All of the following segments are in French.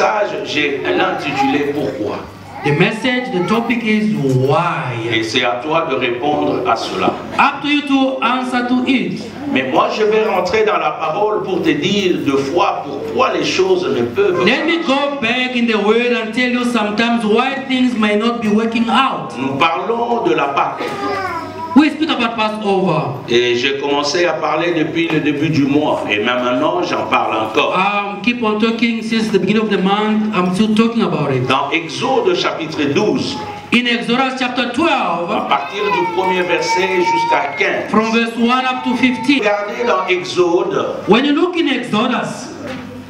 message, j'ai l'intitulé Pourquoi. The message, the topic is why. Et c'est à toi de répondre à cela. Up to you to answer to it. Mais moi, je vais rentrer dans la parole pour te dire deux fois pourquoi les choses ne peuvent pas. Let me go back in the word and tell you sometimes why things may not be working out. Nous parlons de la Pâque. We speak about Passover. Et j'ai commencé à parler depuis le début du mois. Et même maintenant, j'en parle encore. Keep on talking since the beginning of the month. I'm still talking about it. Dans Exode chapitre 12, In Exodus chapter 12, à partir du premier verset jusqu'à 15. from verse 1 up to 15. Regardez dans Exode, When you look in Exodus,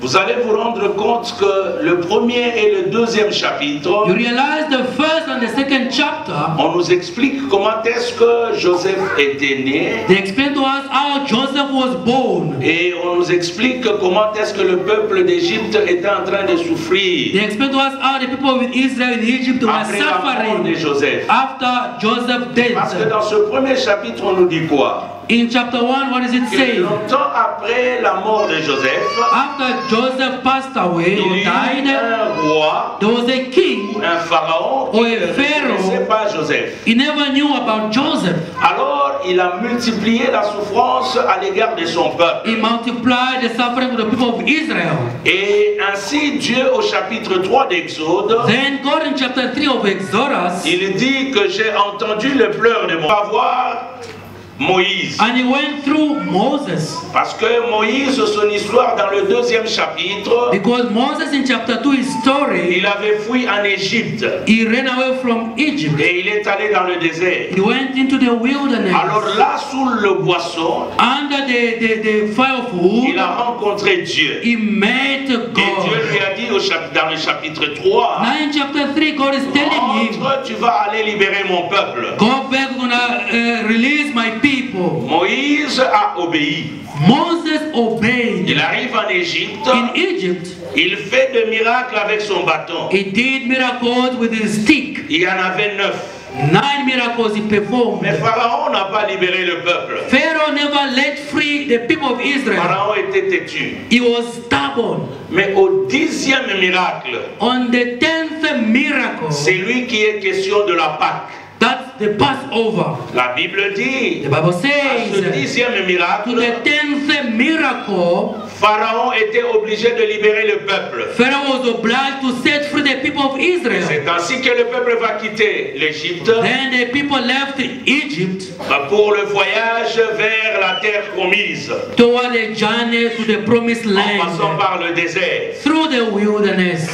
vous allez vous rendre compte que le premier et le deuxième chapitre, you realize the first and the second chapter, on nous explique comment est-ce que Joseph était né. they explain to us how Joseph was born. Et on nous explique comment est-ce que le peuple d'Égypte était en train de souffrir They explain to us how the people of Israel in Egypt were après la mort de suffering Joseph. after Joseph's Parce que death. dans ce premier chapitre, on nous dit quoi? In chapter 1, what does it Que say? longtemps après la mort de Joseph, After Joseph passed away or il y a eu died, un roi, there was a king. un pharaon, Or qui a ne pharaoh. connaissait pas Joseph. He never knew about Joseph. Alors, il a multiplié la souffrance à l'égard de son peuple. He multiplied the suffering of the people of Israel. Et ainsi, Dieu, au chapitre 3 d'Exode, Then God in chapter 3 of Exodus, il dit que j'ai entendu le pleur de mon avoir Moïse. and he went through Moses. Parce que Moïse, son histoire dans le deuxième chapitre, Because Moses in chapter 2, his story, il avait fui en Égypte he ran away from Egypt. et il est allé dans le désert. He went into the wilderness. Alors là, sous le boisson, Under the fire of wood, il a rencontré Dieu. he met Et Dieu God. lui a dit dans le chapitre 3, Now in chapter 3, God is telling him, rentre, tu vas aller libérer mon peuple. go back, we're gonna release my people. Moïse a obéi. Moses obeyed. Il arrive en Égypte, In Egypt, il fait des miracles avec son bâton. he did miracles with his stick. Il y en avait 9. 9 miracles he performed. Mais Pharaon n'a pas libéré le peuple. Pharaoh never let free the people of Israel. Pharaon était têtu. He was stubborn. Mais au 10e miracle, On the 10th miracle, c'est lui qui est question de la Pâque. that's the Passover. La Bible dit, The Bible à ce says, 10e to miracle, the 10th miracle, Pharaon était obligé de libérer le peuple. Pharaoh was obliged to set free the people of Israel. C'est ainsi que le peuple va quitter l'Égypte Then the people left Egypt pour le voyage vers la terre promise, toward a journey to the promised en passant land par le désert. through the wilderness.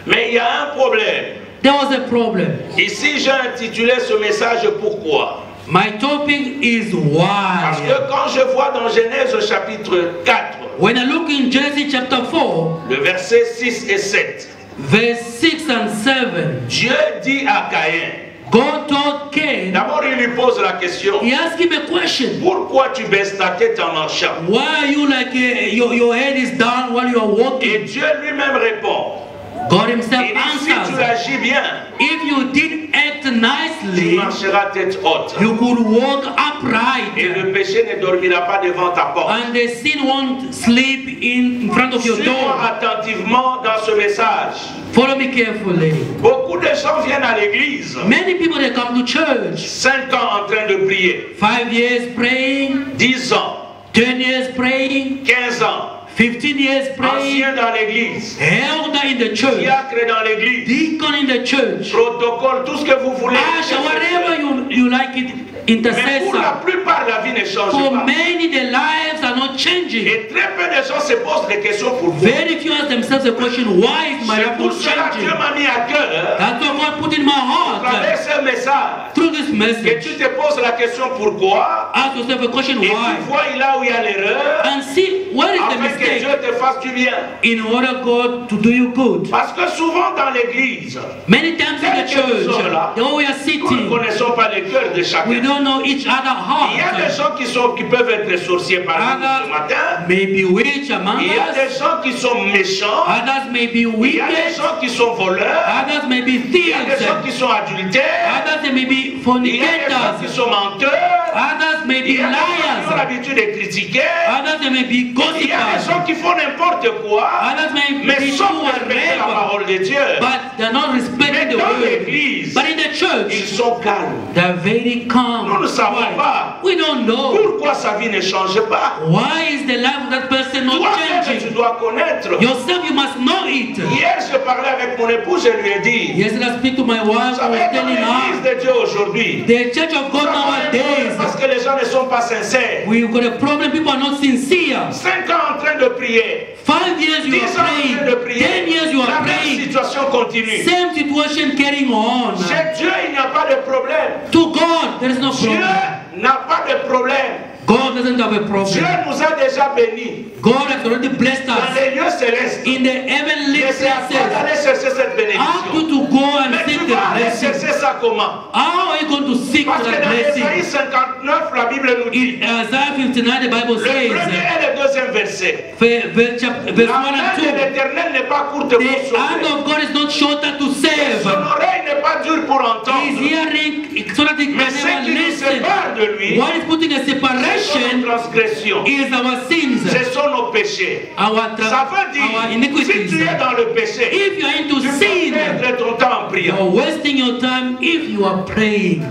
Mais il y a un problème. There was a problem. Ici, j'ai intitulé ce message Pourquoi? My topic is Parce why. que quand je vois dans Genèse chapitre 4, When I look in Genesis chapter 4, le verset 6 et 7, verse 6 and 7, Dieu dit à Caïn, God told Cain, d'abord il lui pose la question, he asked him a question. pourquoi tu baisses ta tête en marchant? Why are you like your head is down while you are Et walking? Dieu lui-même répond, God himself il dit, si tu answers, agis bien, if you did act tu nicely, marcheras tête haute. you could walk Et upright, le péché ne dormira pas devant ta porte. and the sin won't sleep in front of your Suis-moi door. attentivement dans ce message. Follow me carefully. Beaucoup de gens viennent à l'église, Many people they come to church, 5 ans en train de prier, 5 years praying, 10 ans, 10 years praying, 15 ans, 15 years praying, anciens dans l'église, elder in the church, diacre dans l'église, deacon in the church, protocole, tout ce que vous voulez. usher, whatever you like it, Mais pour la intercessor. plupart, la vie ne change For pas. many, their lives are not changing. Et très peu de gens se posent des questions pour vous. Very few ask themselves the question, why is my C'est life pour not cela que Dieu changing? m'a mis à cœur, That's what God put in my à travers heart ce message, through this que message. tu te poses la question pourquoi, Ask yourself a question, et tu why? vois là où il y a l'erreur, And see, where is the afin que mistake? Dieu te fasse du bien. In order God to do you good. Parce que souvent dans l'église, Many times in the church, the way we are nous ne sitting, connaissons pas le cœur de we chacun. don't know each other Il y a des heart. gens qui peuvent être sorciers par exemple ce Others matin. may be witch among Il y a des us. gens qui sont méchants. Others may be Il y a des wicked. gens qui sont voleurs. Others may be Il y a des des gens qui sont adultères. Others they may be Il y a des gens qui fornicators. sont menteurs. Others may Il y be a des gens qui ont liars. l'habitude de critiquer. Others they may be Il y a des gossipers. gens qui font n'importe quoi. Others may Mais be sans true respecter la whatever. parole de Dieu. But they're not respecting the Dans word. l'église, But in the ils church, sont calmes. they're very calm. Nous ne savons Why? pas We don't know. pourquoi sa vie ne change pas. Why is the life of that person not Toi-même, tu changing? dois connaître. Yourself, you must know it. Hier, je parlais avec mon épouse, je lui ai dit, Yesterday, I speak to my vous wife. I savez, was dans telling l'église her de Dieu aujourd'hui, the church of God nowadays, parce que les gens ne sont pas sincères. we've got a problem. People are not sincere. 5 ans en train de prier, 5 years 10 you ans are en train praying. de prier, 10 years you la are même praying. situation continue. Same situation carrying on. Chez Dieu, il n'y a pas de problème. To God, there is no Dieu problem. n'a pas de problème. God doesn't have a Dieu problem. nous a déjà bénis God has already blessed dans us les lieux célestes. in the heavenly Mais c'est à toi places. d'aller chercher cette How bénédiction. to go and Mais seek tu the vas aller blessing? chercher ça comment? How are you going to seek Parce que that dans Ésaïe blessing? 59, la Bible nous dit, In Isaiah 59, the Bible le premier says, et le deuxième verset, verse la 1 main and de 2, l'Éternel n'est pas courte pour the hand sauver. of God is not shorter to save. Son oreille n'est pas dure pour His entendre. hearing so that he Mais can ce never qui nous listen. sépare de lui, What is putting a c'est nos separation transgressions. is our sins, Ce sont nos péchés. our, Ça veut our dire, si iniquities. tu es dans le péché, If you are into tu peux sin, perdre ton temps en priant. you're wasting your time if you are praying.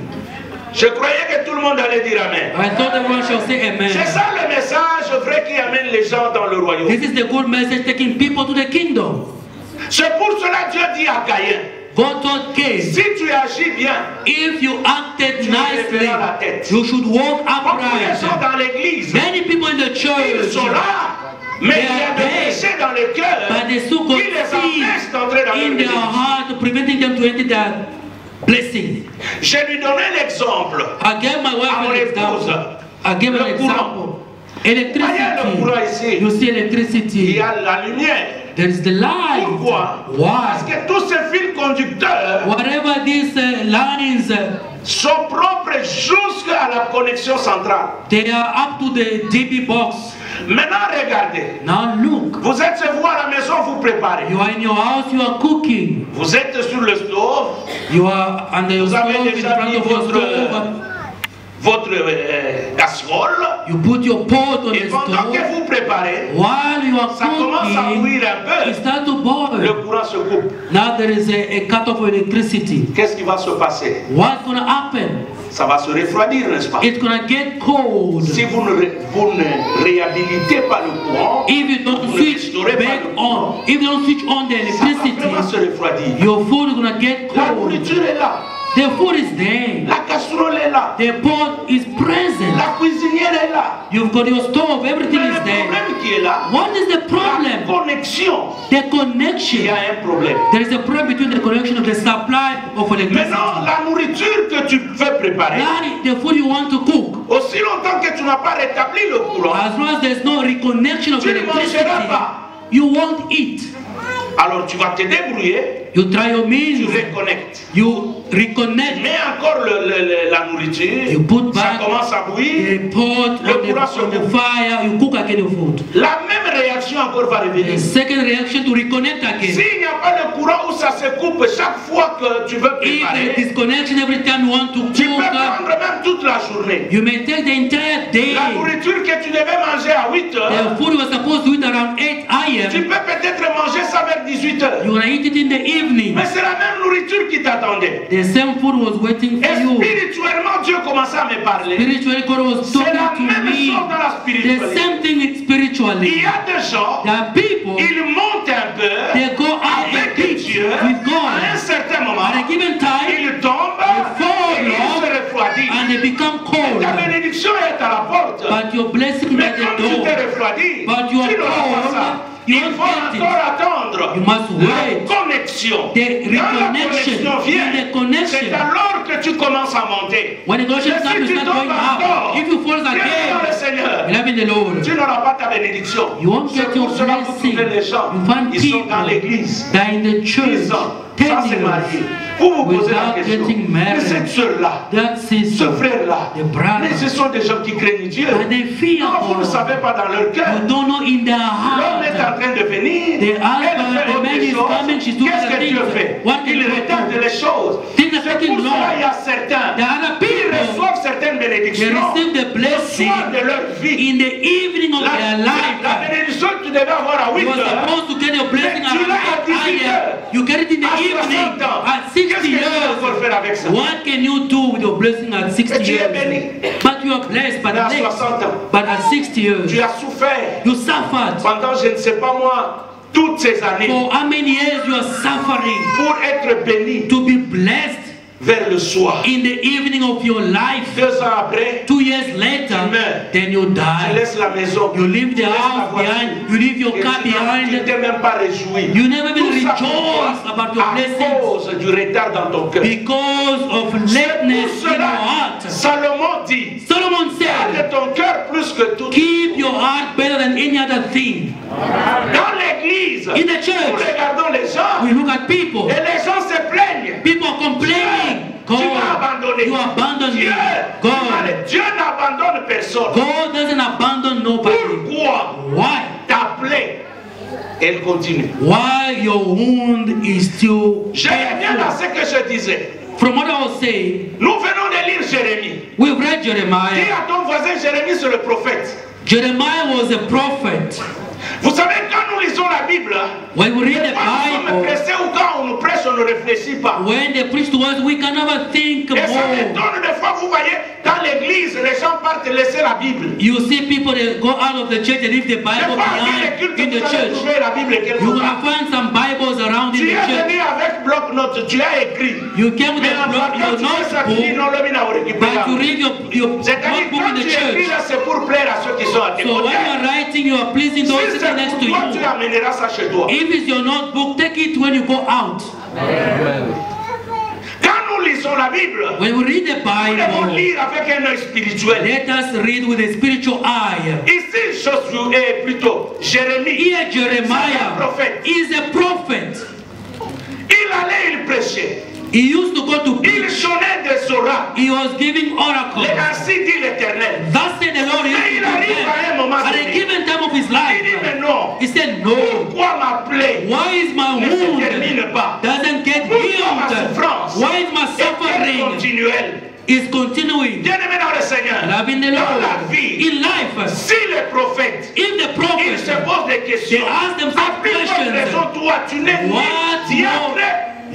Je croyais que tout le monde allait dire Amen. I thought everyone shall say C'est amen. ça le message vrai qui amène les gens dans le royaume. This is the good message taking people to the kingdom. C'est pour cela que Dieu dit à Caïn, God told Cain, si tu agis bien, if you acted tu nicely, lèveras la tête. you should walk Beaucoup de gens upright. dans l'église, Many people in the ils church, sont là, mais il y a des péchés dans le cœur but they so got qui les empêchent seeds d'entrer dans in leur their église. heart, preventing them to enter that blessing. Je lui donnais l'exemple. I gave my wife À mon an épouse, example. I gave an le example. Voyez le courant ici. Electricity. You see Il electricity. y a la lumière. There is the light. Pourquoi? Parce Why? que tous ces fils conducteurs Whatever these lines, sont propres jusqu'à la connexion centrale. they are up to the DB box. Maintenant, regardez. Now look. Vous êtes chez vous à la maison, vous préparez. You are in your house, you are cooking. Vous êtes sur le stove, You are under your Vous avez stove, in déjà front mis of your votre, stove. votre casserole. You put your pot on Et the pendant que stove. vous préparez, While you are ça commence à cooking, bouillir un it peu. starts to Le boil. courant se coupe. Now there is a cut off of electricity. Qu'est-ce qui va se passer? What's going to happen? Ça va se refroidir, n'est-ce pas? It's going to get cold. Si vous ne réhabilitez pas le courant, If you don't vous ne switch restaurez pas back le courant, on, if you don't switch on the ça va vraiment se electricity, refroidir. your food is going to get La cold. nourriture est là. The food is there. La casserole est là. The pot is present. La cuisinière est là. You've got your stove. Everything Mais is le there. problème qui est là, What is the la problem? connexion. The Il connection. y a un problème. There is a problem between the connection of the supply of electricity. Maintenant, la nourriture que tu veux préparer, Now, the food you want to cook, aussi longtemps que tu n'as pas rétabli le courant, as long as there's no reconnection of tu ne electricity, mangeras pas. you won't eat. Alors tu vas te débrouiller, You try your tu means. reconnectes. You reconnect. Mets encore la nourriture, You put ça back commence à bouillir. the pot Le on courant se the coupe. fire. You cook again your food. La même réaction encore va revenir. The second reaction to reconnect again. S'il n'y a pas de courant où ça se coupe chaque fois que tu veux If there préparer, is disconnection every time you want to tu peux cook, prendre même toute la journée. you may take the entire day. La nourriture que tu devais manger à 8 heures, The food you were supposed to eat around 8 tu a.m. peux peut-être manger ça vers 18 heures. You wanna eat it in the evening. Mais c'est la même nourriture qui t'attendait. The same food was waiting Et for you. spirituellement, Dieu commençait à me parler. Spiritually, God was C'est la talking to même chose me. dans la The spiritualité. same thing Il spiritually. y a des gens, There are people, ils montent un peu they go out a avec bit Dieu. with À un God. certain moment, At a given time, ils tombent fall et ils off se refroidissent. and they become cold. Ta bénédiction est à la porte. But your blessing is Mais at quand the tu door. te refroidis, But you are tu n'auras pas cold, ça. you Il won't faut get it. encore attendre. You must wait. La connexion. The Quand la reconnection. connexion vient, The connection. c'est alors que tu commences à monter. When the connection Mais comes, si you tu start tombes going up. encore, If you fall viens dans le again, Seigneur. beloved in the Lord, Tu n'auras pas ta bénédiction. you won't C'est get your pour cela que vous blessing. trouvez les gens. You find Ils sont dans people l'église. that in the church, 10 ans, sans 10 se years marier. Vous vous posez la without question, getting mais married. cette soeur-là, That ce sister, frère-là, the brother, mais ce sont des gens qui craignent Dieu. but they fear Non, vous ne God. savez pas dans leur cœur. You don't know in their L'homme est heart. en train de venir. The husband, Elle fait the man is autre coming, she's chose. doing Qu'est-ce other que Dieu things. fait? What can Il God retarde do? les choses. Things are C'est taking pour cela long. il y a certains The other qui people, reçoivent certaines they bénédictions receive the au blessing soir de leur vie. in the evening of their La life. bénédiction que tu devais avoir à 8 You are heures. supposed to get your blessing Mais tu around l'as à 18 8 heures. You get it in the À evening 60 ans. at Qu'est-ce 60 que tu peux encore years. faire avec ça? What can you do with your blessing at 60 Mais tu es years? béni. But you are blessed by Mais à the 60 ans, But at 60 years, tu as souffert you suffered. pendant je ne sais pas moi toutes ces années For how many years you are suffering pour être béni to be blessed vers le soir. in the evening of your life. 2 ans après, 2 years later, Tu meurs. then you tu die. laisses la maison, You leave the tu laisses la house voiture. behind, you leave your Et car tu behind. t'es même pas réjoui. You never even Tout ça rejoice pourquoi? about your À blessings cause du retard dans ton cœur. because of C'est lateness pour in your cela, heart. Salomon dit, Solomon said, garde ton cœur plus que tout. keep your heart better than any other thing. Dans l'église, In the nous church, regardons les gens we look at people. et les gens se plaignent. People are complaining. Tu m'as God, abandonné. you abandoned me. Dieu, God, Dieu n'abandonne personne. God doesn't abandon nobody. Pourquoi Why? ta plaie, elle continue? Why your wound is still Je reviens à painful. ce que je disais. From what I was saying, Nous venons de lire Jérémie. we've read Dis Jeremiah. à ton voisin, Jérémie c'est le prophète. Jeremiah was a prophet. Vous savez, quand nous lisons la Bible, When we read the quand nous sommes Bible, pressés ou quand on nous presse, on ne réfléchit pas. when they preach to us, we can never think Et ça more. m'étonne des fois, vous voyez, dans l'église, les gens partent laisser la Bible. You see people that go out of the church and leave the Des Bible fois, dans les behind cultes, in the vous allez church. trouver la Bible quelque You're part. gonna find some Bibles around in Tu the es church. venu avec bloc-notes, tu as écrit. You came with Mais a en block, partant, your tu fais ça, tu dis notebook, non, l'homme, il a récupéré. but you read your C'est-à-dire, notebook quand in the tu écris church. là, c'est pour plaire à ceux qui sont à tes So when côtés. you are writing, you are pleasing those Si sitting c'est next pour to toi, tu you. amèneras ça chez toi. If it's your notebook, take it when you go out. Quand nous lisons la Bible, When we read the nous devons Bible, lire avec un œil spirituel. let us read with a spiritual eye. Ici, plutôt, Jérémie, Here Jeremiah is a prophet. il allait, il prêchait. He used to go to Il preach. sonnait des oracles. He was giving oracles. Ainsi dit l'Éternel. Thus said the Lord. He Mais used il to do arrive à un them. moment At a donné. given time of his Il dit, life, mais non. he said, no. Pourquoi ma plaie Why is my ne se wound termine pas? doesn't get Pourquoi ma healed? souffrance Why is my est-elle suffering continuelle? is continuing? Bien-aimé dans le Seigneur, Loving the dans la Lord. vie, In life, si les prophètes, if the ils prophets, se posent des questions, they ask themselves à plus forte questions. raison, toi, tu n'es ni What diable,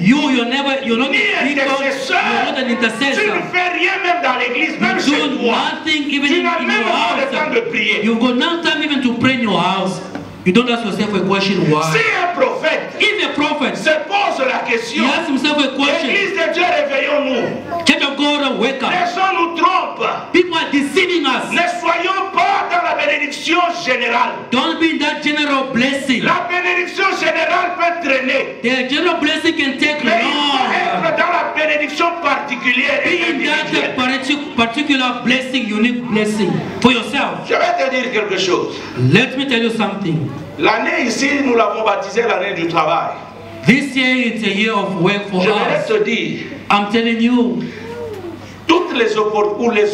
you're not ni a deacon, intercesseur. you're not an Tu ne intercessor. fais rien même dans l'église, même You chez do toi. nothing even Tu in n'as your même pas le temps house. de prier. You've got no time even to pray in your house. You don't ask yourself a question Si why. un prophète If a prophet, se pose la he question, asks himself a question, Église de Dieu, réveillons-nous. Church of God, wake up. Les gens nous trompent. People are deceiving us. Ne soyons pas dans la bénédiction générale. Don't be in that general blessing. La bénédiction générale peut traîner. The general blessing can take Mais il faut long. être dans la bénédiction particulière et Be in individuelle. that particular blessing, unique blessing for yourself. Je vais te dire quelque chose. Let me tell you something. L'année ici, nous l'avons baptisée l'année du travail. This year it's a year of work for Je voudrais us. te dire, I'm telling you, toutes les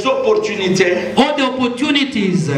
opportunités all the opportunities,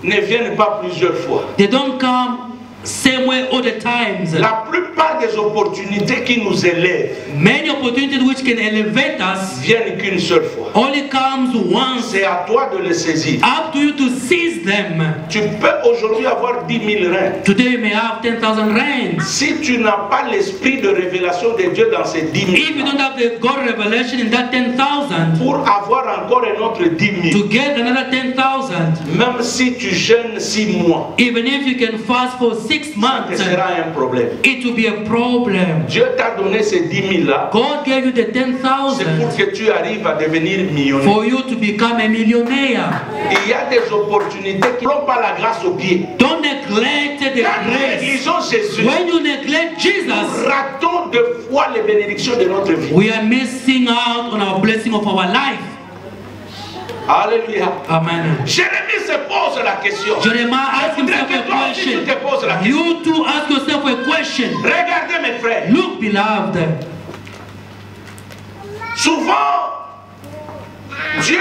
ne viennent pas plusieurs fois. they don't come same way all the times. La plupart des opportunités qui nous élèvent Many opportunities which can elevate us viennent qu'une seule fois. only comes once. C'est à toi de les saisir. Up to you to seize them. Tu peux aujourd'hui avoir 10 000 reins. Today you may have 10,000 rands. Si tu n'as pas l'esprit de révélation de Dieu dans ces 10 000, If you don't have the God revelation in that 10,000, pour avoir encore un autre 10 000, to get another 10,000, même si tu jeûnes 6 mois, even if you can fast for 6 ce months, sera un problème. it will be a problem. Dieu t'a donné ces 10 000 là, God gave you the c'est pour 10,000 que tu arrives à devenir millionnaire. for you to become a millionaire. Il y a des opportunités qui n'ont pas la grâce au pied. Don't neglect the Quand nous grace. négligeons Jésus, When you neglect Jesus, nous ratons deux fois les bénédictions de notre vie. we are missing out on our blessing of our life. Alléluia. Amen. Jérémie se pose la question. Jeremiah asked Je voudrais himself que a toi aussi tu question. te poses la question. You too ask yourself a question. Regardez mes frères. Look, beloved. Souvent, Dieu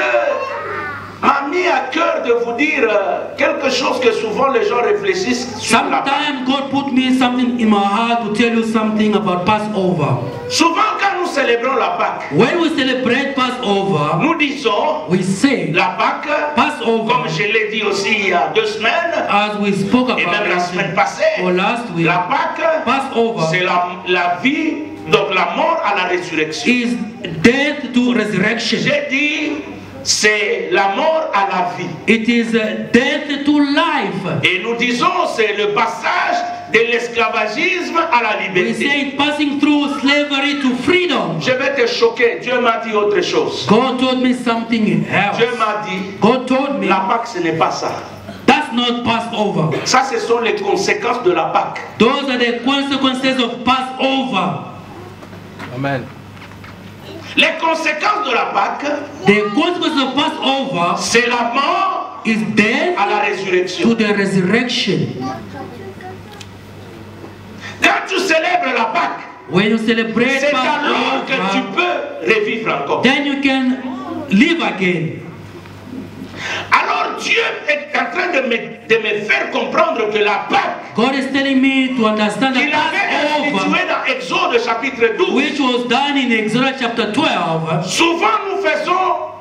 m'a mis à cœur de vous dire quelque chose que souvent les gens réfléchissent sur la Pâque. Sometimes God put me something in my heart to tell you something about Passover. Souvent quand nous célébrons la Pâque, When we celebrate Passover, nous disons we say la Pâque, Passover, comme je l'ai dit aussi il y a 2 semaines, as we spoke et même la semaine about passée, or last week. la Pâque, Passover c'est la vie, donc la mort à la résurrection. is death to resurrection. J'ai dit, c'est la mort à la vie. It is death to life. Et nous disons, c'est le passage de l'esclavagisme à la We liberté. say it passing through slavery to freedom. Je vais te choquer, Dieu m'a dit autre chose. God told me something else. Dieu m'a dit, God told me la Pâque ce n'est pas ça. that's not Passover. Ça, ce sont les conséquences de la Pâque. Those are the consequences of Passover. Amen. Les conséquences de la Pâque, The consequence of Passover c'est la mort is death à la résurrection. to the resurrection. Quand tu célèbres la Pâque, When you celebrate c'est alors que tu Passover, peux revivre encore. then you can live again. Alors Dieu est en train de me faire comprendre que la Pâque God is telling me to understand qu'il the avait institué Passover, dans Exode chapitre 12. which was done in Exodus chapter 12. Souvent nous faisons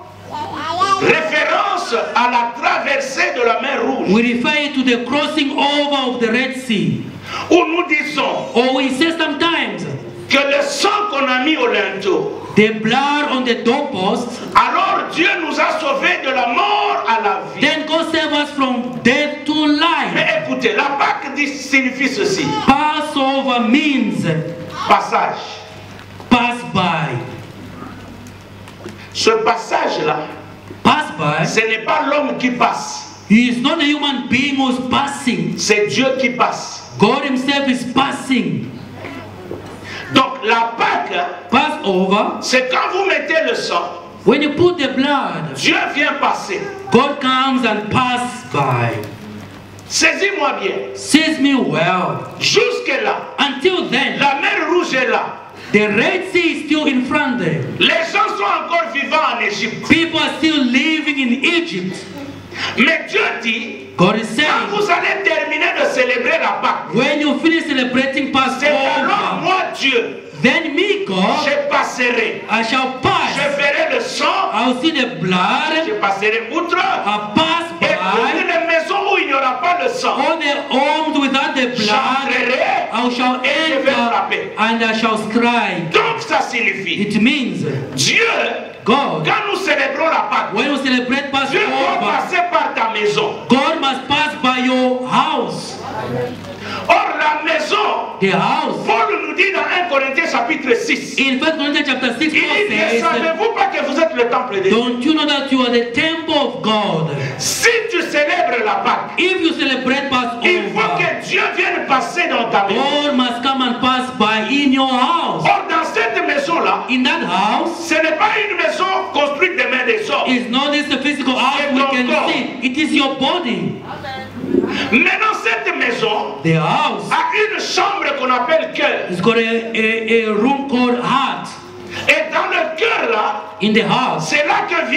référence à la traversée de la mer Rouge, We refer to the crossing over of the Red Sea. où nous disons Or we say sometimes que le sang qu'on a mis au linteau, the blood on the doorpost, alors Dieu nous a sauvés de la mort à la vie. then God save us from death to life. Mais écoutez, la Pâque signifie ceci, Passover means passage. pass by. Ce passage-là, Pass by. ce n'est pas l'homme qui passe, He is not a human being who's passing. c'est Dieu qui passe. God himself is passing. Donc la Pâque, Passover, c'est quand vous mettez le sang, when you put the blood, Dieu vient passer. God comes and pass by. Saisis-moi bien. Seize me well. Jusque-là, Until then, la mer Rouge est là. the Red Sea is still in front there. Les gens sont encore vivants en Égypte. People are still living in Egypt. Mais Dieu dit, God is quand saying, vous allez terminer de célébrer la Pâque, when you finish celebrating c'est alors Passover, moi Dieu, then me, God, je passerai. I shall Je pass. verrai le sang, I'll see the blood. je passerai outre. I'll pass Et toutes by. les maisons où il n'y aura pas de sang, All the homes without the blood, j'entrerai. I shall Et je vais enter frapper. and I shall strike. Donc ça signifie, It means Dieu, God, quand nous célébrons la Pâque, when we celebrate Dieu doit Passover, passer par ta maison. God must pass by your house. Or la maison, The house. Paul nous dit dans 1 Corinthiens chapitre 6, In 1 Corinthians chapter 6, il Paul dit, ne says, savez-vous pas que vous êtes le temple de Dieu? don't you know that you are the temple of God? Si tu célèbres la Pâque, If you celebrate il faut Passover, que Dieu vienne passer dans ta maison. God must come and pass by in your house. Or dans cette maison-là, In that house, ce n'est pas une maison construite de main des hommes. it's not this physical house we can see. It is your body. Maintenant, cette maison The house a une chambre qu'on appelle cœur. is got a room called heart. Et dans le cœur là, In the house, c'est là que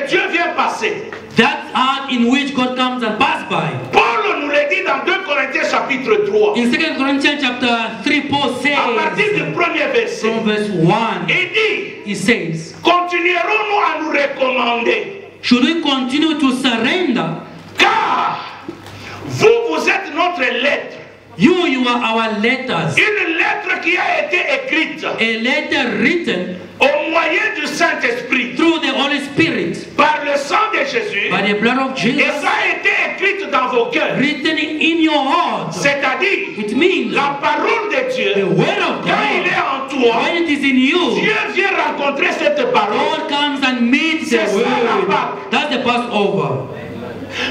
Dieu vient passer. that heart in which God comes and pass by. Paul nous l'a dit dans 2 Corinthiens chapitre 3. In 2 Corinthians chapter 3, Paul À partir says, du premier verset, from verse 1, il dit, he says, continuerons-nous à nous recommander, should we continue to surrender? car vous êtes notre lettre. You are our letters. Une lettre qui a été écrite A letter written au moyen du Saint-Esprit through the Holy Spirit par le sang de Jésus. by the blood of Et Jesus, ça a été écrite dans vos cœurs. written in your heart. C'est-à-dire, It means la parole de the Dieu, word of quand il God, est en toi, when it is in you, Dieu vient rencontrer cette parole. God comes and meets the C'est ça, la word. Pâque. That's the Passover.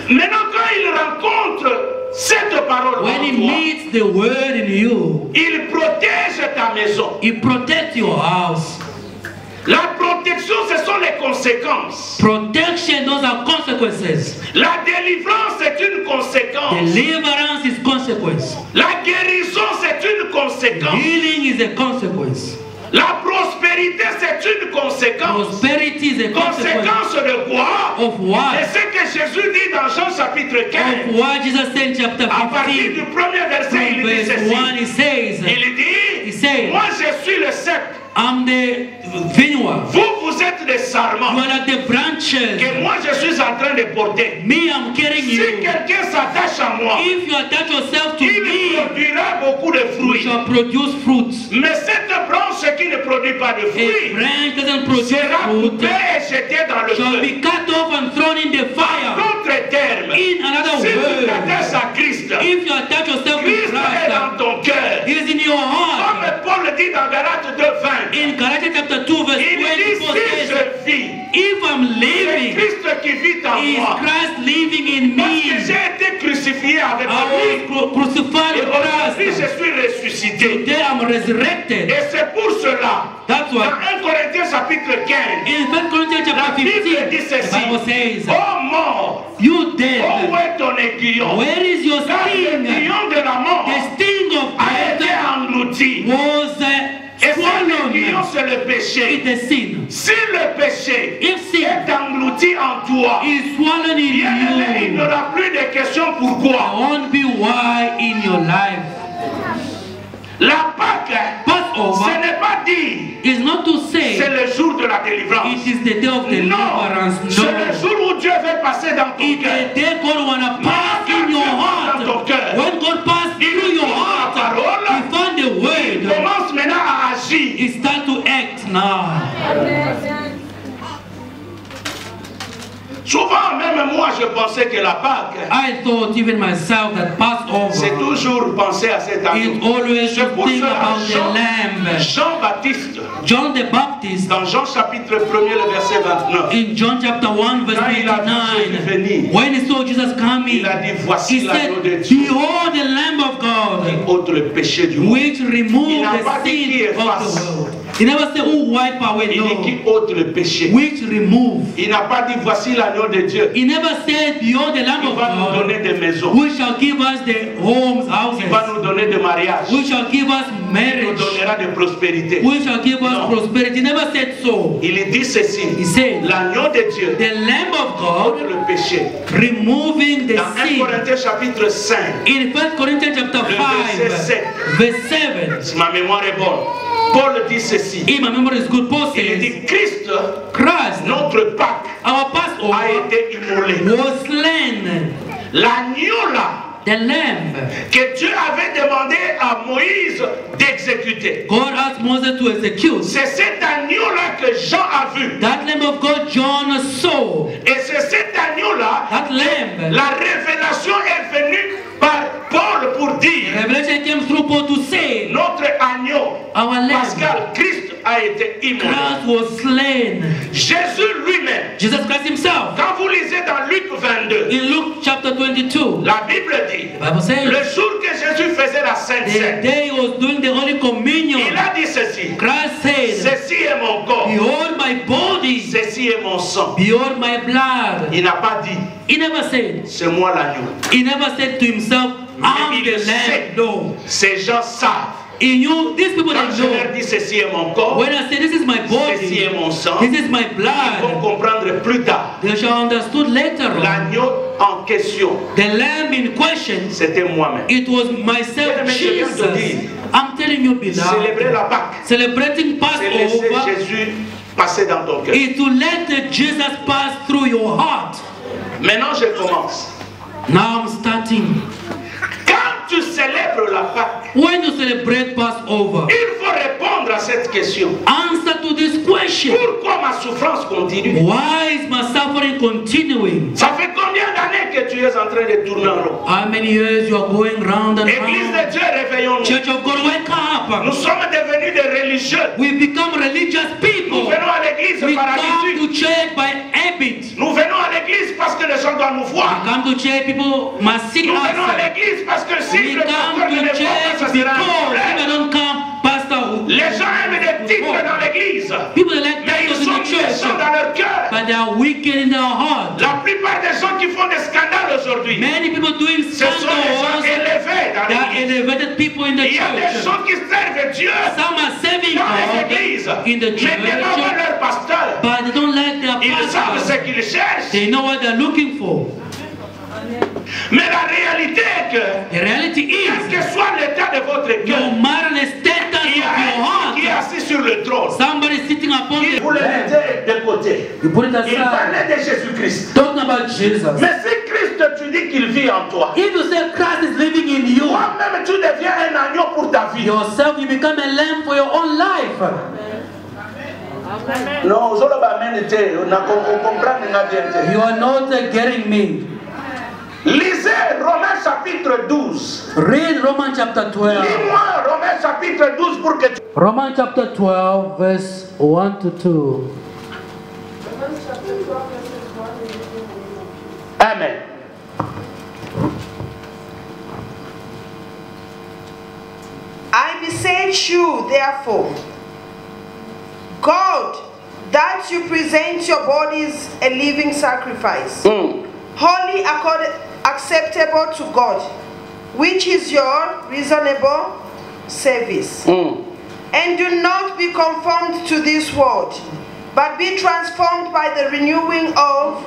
Maintenant, quand il rencontre cette parole When he en toi, meets the word in you, il protège ta maison. he protects your house. La protection, ce sont les conséquences. Protection, those are consequences. La délivrance, c'est une conséquence. Deliverance is consequence. La guérison, c'est une conséquence. Healing is a consequence. La prospérité, c'est une conséquence. Prosperity is a consequence. Conséquence de quoi? Of what? Et ce que Jésus dit dans Jean chapitre 15. Of what Jesus said in chapter À partir 15. du premier verset, il dit Verse ceci. 1, he says, Il dit, moi je suis le cep. I'm the vineyard. Vous êtes des sarments. You are like the branches. Que moi je suis en train de porter. Me, I'm carrying Si you. quelqu'un s'attache à moi, If you attach yourself to il me, produira beaucoup de you fruits. shall produce fruits. Mais cette branche qui ne produit pas de A fruits branch doesn't produce sera fruit, coupée et jetée dans le shall feu. be cut off and thrown in the En fire. d'autres termes, In another si tu word, t'attaches à Christ, if you attach yourself to Christ est Christ, dans ton cœur. He is in your heart. Comme Paul dit dans Galates 2:20, In Galatians chapter 2 verse il dit 24 si says, je vis, if I'm c'est living, Christ qui vit en is moi. Christ living in Parce que me. j'ai été crucifié avec I lui. was crucified Et with aujourd'hui, Christ. je suis ressuscité. Today I'm resurrected. Et c'est pour cela, That's dans why 1 Corinthiens chapitre 15, in 1 Corinthians la chapter Bible 15, dit the ceci. Bible says, Oh mort, you oh où dead, est ton aiguillon? where is your Car sting? l'aiguillon de la mort The sting of a été death englouti. was Et cet aiguillon, swallowed. c'est le péché. It is sin. Si le péché If sin est englouti en toi, is swallowed in bien-aimé, il you, n'aura plus de questions there pourquoi. won't be why in your life. La Pâque, Passover ce n'est pas dire is not to c'est say le jour de la délivrance. it is the day of Non, deliverance. c'est le No. jour où Dieu veut passer dans ton It's cœur. the day God wanna pass in your heart. When God passed through your heart, He found the Il word. commence maintenant à agir. He start to act now. Souvent, même moi, je pensais que la Pâque, I thought even myself that c'est Passover, toujours penser à cet it agneau. always C'est to pour think cela, about the lamb. Jean-Baptiste, John the Baptist, dans Jean chapitre 1er, le verset 29, in John chapter 1 verse Quand il a vu Jésus 29, venir, when he saw Jesus coming, il a dit, voici he l'agneau de said, Dieu behold the Lamb of qui God, ôte le péché du monde. which remove Il n'a pas the dit qui sin of efface. the world. He never said, who wipe away, Il dit no. qui ôte le péché. Which remove. Il n'a pas dit, voici l'agneau de Dieu. He never said, behold the Lamb Il of va nous God, donner des maisons. which shall give us the homes, Il va houses, nous donner des mariages. which shall give us Il nous marriage, donnera de prospérité. which shall give us No. prosperity. He never said so. Il dit ceci. He said, L'agneau de Dieu the Lamb of ôte God, le péché. removing the Dans 1 sin. Corinthiens chapitre 5, In 1 Corinthians chapter Le 5, verset 7. verse 7, si ma mémoire est bonne, Paul dit ceci. if my memory is good, Paul Il says, dit Christ, Christ, notre Pâque, our a Passover, été immolé. was slain. L'agneau là, The lamb que Dieu avait demandé à Moïse d'exécuter. God asked Moses to execute. C'est cet agneau-là que Jean a vu. That lamb of God John saw. Et c'est cet agneau-là, That lamb. la révélation est venue par Paul pour dire Revelation came through Paul to say, notre agneau, our lamb, Pascal, Christ a été immolé. Christ was slain. Jésus lui-même, Jesus Christ himself. quand vous lisez dans Luc 22, In Luke chapter 22, la Bible dit, the Bible says, le jour que Jésus faisait la Sainte the Seine, day he was doing the Holy Communion, il a dit ceci, Christ said, ceci est mon corps, behold my body, ceci est mon sang. behold my blood. Il n'a pas dit, He never said, c'est moi l'agneau. he never said to himself, I'm Il the le sait. lamb. No. Ces gens savent. He knew, these people Quand that je leur know, dis ceci est mon corps, when I say this is my ceci est body, mon sang, this is my ils vont blood, comprendre plus tard. they shall understood later on. L'agneau en question, The lamb in question, c'était moi-même. it was myself, Bien-aimé, je viens de te Jesus. dire, I'm telling you, Célébrer beloved, la Pâque, celebrating c'est laisser Passover Jésus passer dans ton cœur. is to let the Jesus pass through your heart. Maintenant, je commence. Now I'm starting. Quand tu célèbres la Pâque, When you celebrate Passover, il faut répondre à cette question. answer to this question. Pourquoi ma souffrance continue? Why is my suffering continuing? Ça fait combien d'années que tu es en train de tourner en rond? How many years you are going round and Église round? de Dieu, réveillons-nous. Church of God, wake Nous up. sommes devenus des religieux. We become religious Nous people. venons à l'église We par come habitude. to church by habit. Nous venons à l'église parce que les gens doivent nous We voir. come to church, people must see Nous venons à us. l'église parce que si We le pasteur come ne to les voit pas, church ça because sera un if I problème. don't come, pastor, Les gens aiment des titres dans l'église. people like Mais méchants dans leur cœur. but they are wicked in their heart. La plupart des gens qui font des scandales aujourd'hui, Many people doing ce sont des gens scandals. élevés dans They are l'église. elevated people in the Il y a des church. gens qui servent Dieu Some are serving dans les God églises, in the mais ne pas church, leur pasteur. but they don't like their Ils savent ce pastor. qu'ils cherchent. They know what they're looking for. Mais la réalité est que, The reality quel is, que soit l'état de votre cœur, no matter the status il y of a your un qui est heart, assis sur le trône. somebody sitting upon Il the vous le mettez de côté. You put it Il aside. parlait de Jésus-Christ. Talking about Jesus. Mais si Christ, tu dis qu'il vit en toi, If you say Christ is living in you, toi-même tu deviens un agneau pour ta vie. yourself, you become a lamb for your own life. Non, je ne comprends bien. You are not getting me. Lisez Romains chapitre 12. Read Romans chapter 12. Lis-moi Romains chapitre 12 pour que tu... Romans chapter 12, verse 1 to 2. Amen. I beseech you, therefore, God, that you present your bodies a living sacrifice, wholly acceptable to God, which is your reasonable service. And do not be conformed to this world, but be transformed by the renewing of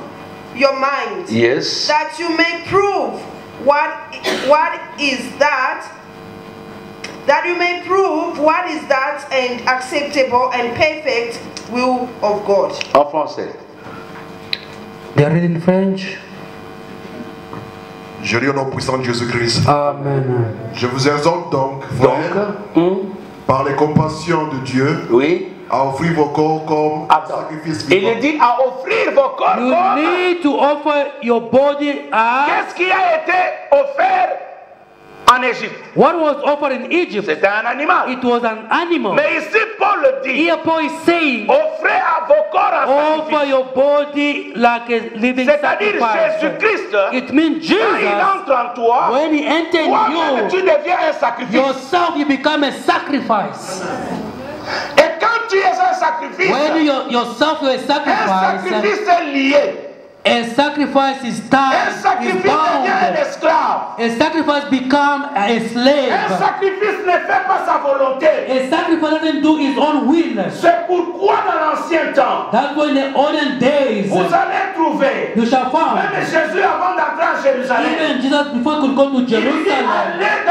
your mind, Yes. that you may prove what is that and acceptable and perfect will of God. En français. They are read in French. Je lis au nom puissant de Jésus-Christ. Amen. Je vous exhorte donc, frères, par les compassions de Dieu, Oui. à offrir vos corps comme un Attends. sacrifice Il vivant. est dit à offrir vos corps You comme... need to offer your body as Qu'est-ce qui a été offert en Égypte? what was offered in Egypt. C'était un animal. It was an animal. Mais ici, Paul le dit. Here Paul is saying, Offrez à vos corps un offer sacrifice. your body like a living C'est-à-dire sacrifice. Jésus-Christ, It means quand il Jesus, entre en toi, when he entered toi-même tu you, deviens un sacrifice. yourself you become a sacrifice. Et quand tu es un sacrifice, When yourself you're a un sacrifice, sacrifice est lié. a sacrifice is Un tied, is sacrifice devient un bound. esclave. A sacrifice become a Un slave. sacrifice ne fait pas sa volonté. A sacrifice doesn't do his own will. C'est pourquoi dans l'ancien temps, That's why in the olden days vous allez trouver, you shall même find. Jésus avant d'entrer en Jérusalem, Even Jesus before he could go to il dit Jerusalem, allez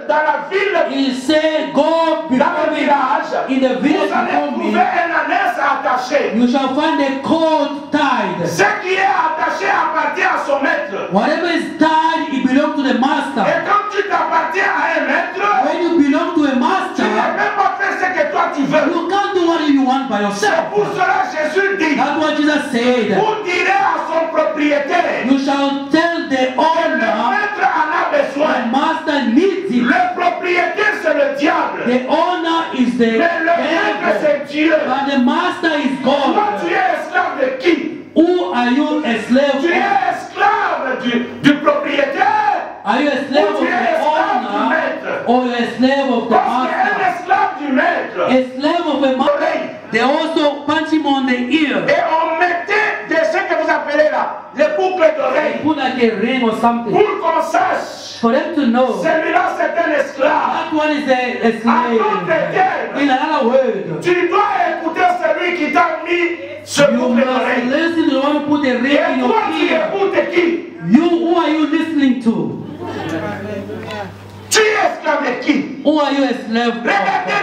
dans la ville, he said, go dans before le me village, in the vous village allez before trouver me. un ânesse attaché. You shall find a coat tied. Ce qui est attaché appartient à son maître. Whatever is tied, it belongs to the Et master. quand tu t'appartiens à un maître, When you belong to a tu ne master, peux pas faire ce que toi tu veux. you can't do what you want by C'est yourself. pour cela que Jésus dit, That's what Jesus said. vous direz à son propriétaire, You shall tell the que le owner, maître en a the besoin. master needs it. Le propriétaire c'est le diable. The owner is the Mais le maître devil. c'est Dieu. But the master is Toi God. tu es esclave de qui? Who are you a slave Tu es of? esclave du propriétaire. Are you a slave of Tu es the esclave du owner maître. or you are a slave of the Parce qu'un master? esclave du maître, A slave of a master. l'oreille. They also punch him on the ear. Et on mettait de ce que vous appelez là, les boucles d'oreilles, Put like a ring or something. pour qu'on sache, For them to know celui-là c'est un esclave. that one is a slave. In another word, Tu dois écouter celui qui t'a mis ce you boucle must d'oreille. listen to the one who put a ring Et in your toi tu ear. écoutes qui? Who are you listening to? Tu es esclave de qui? Who are you a slave of? Regardez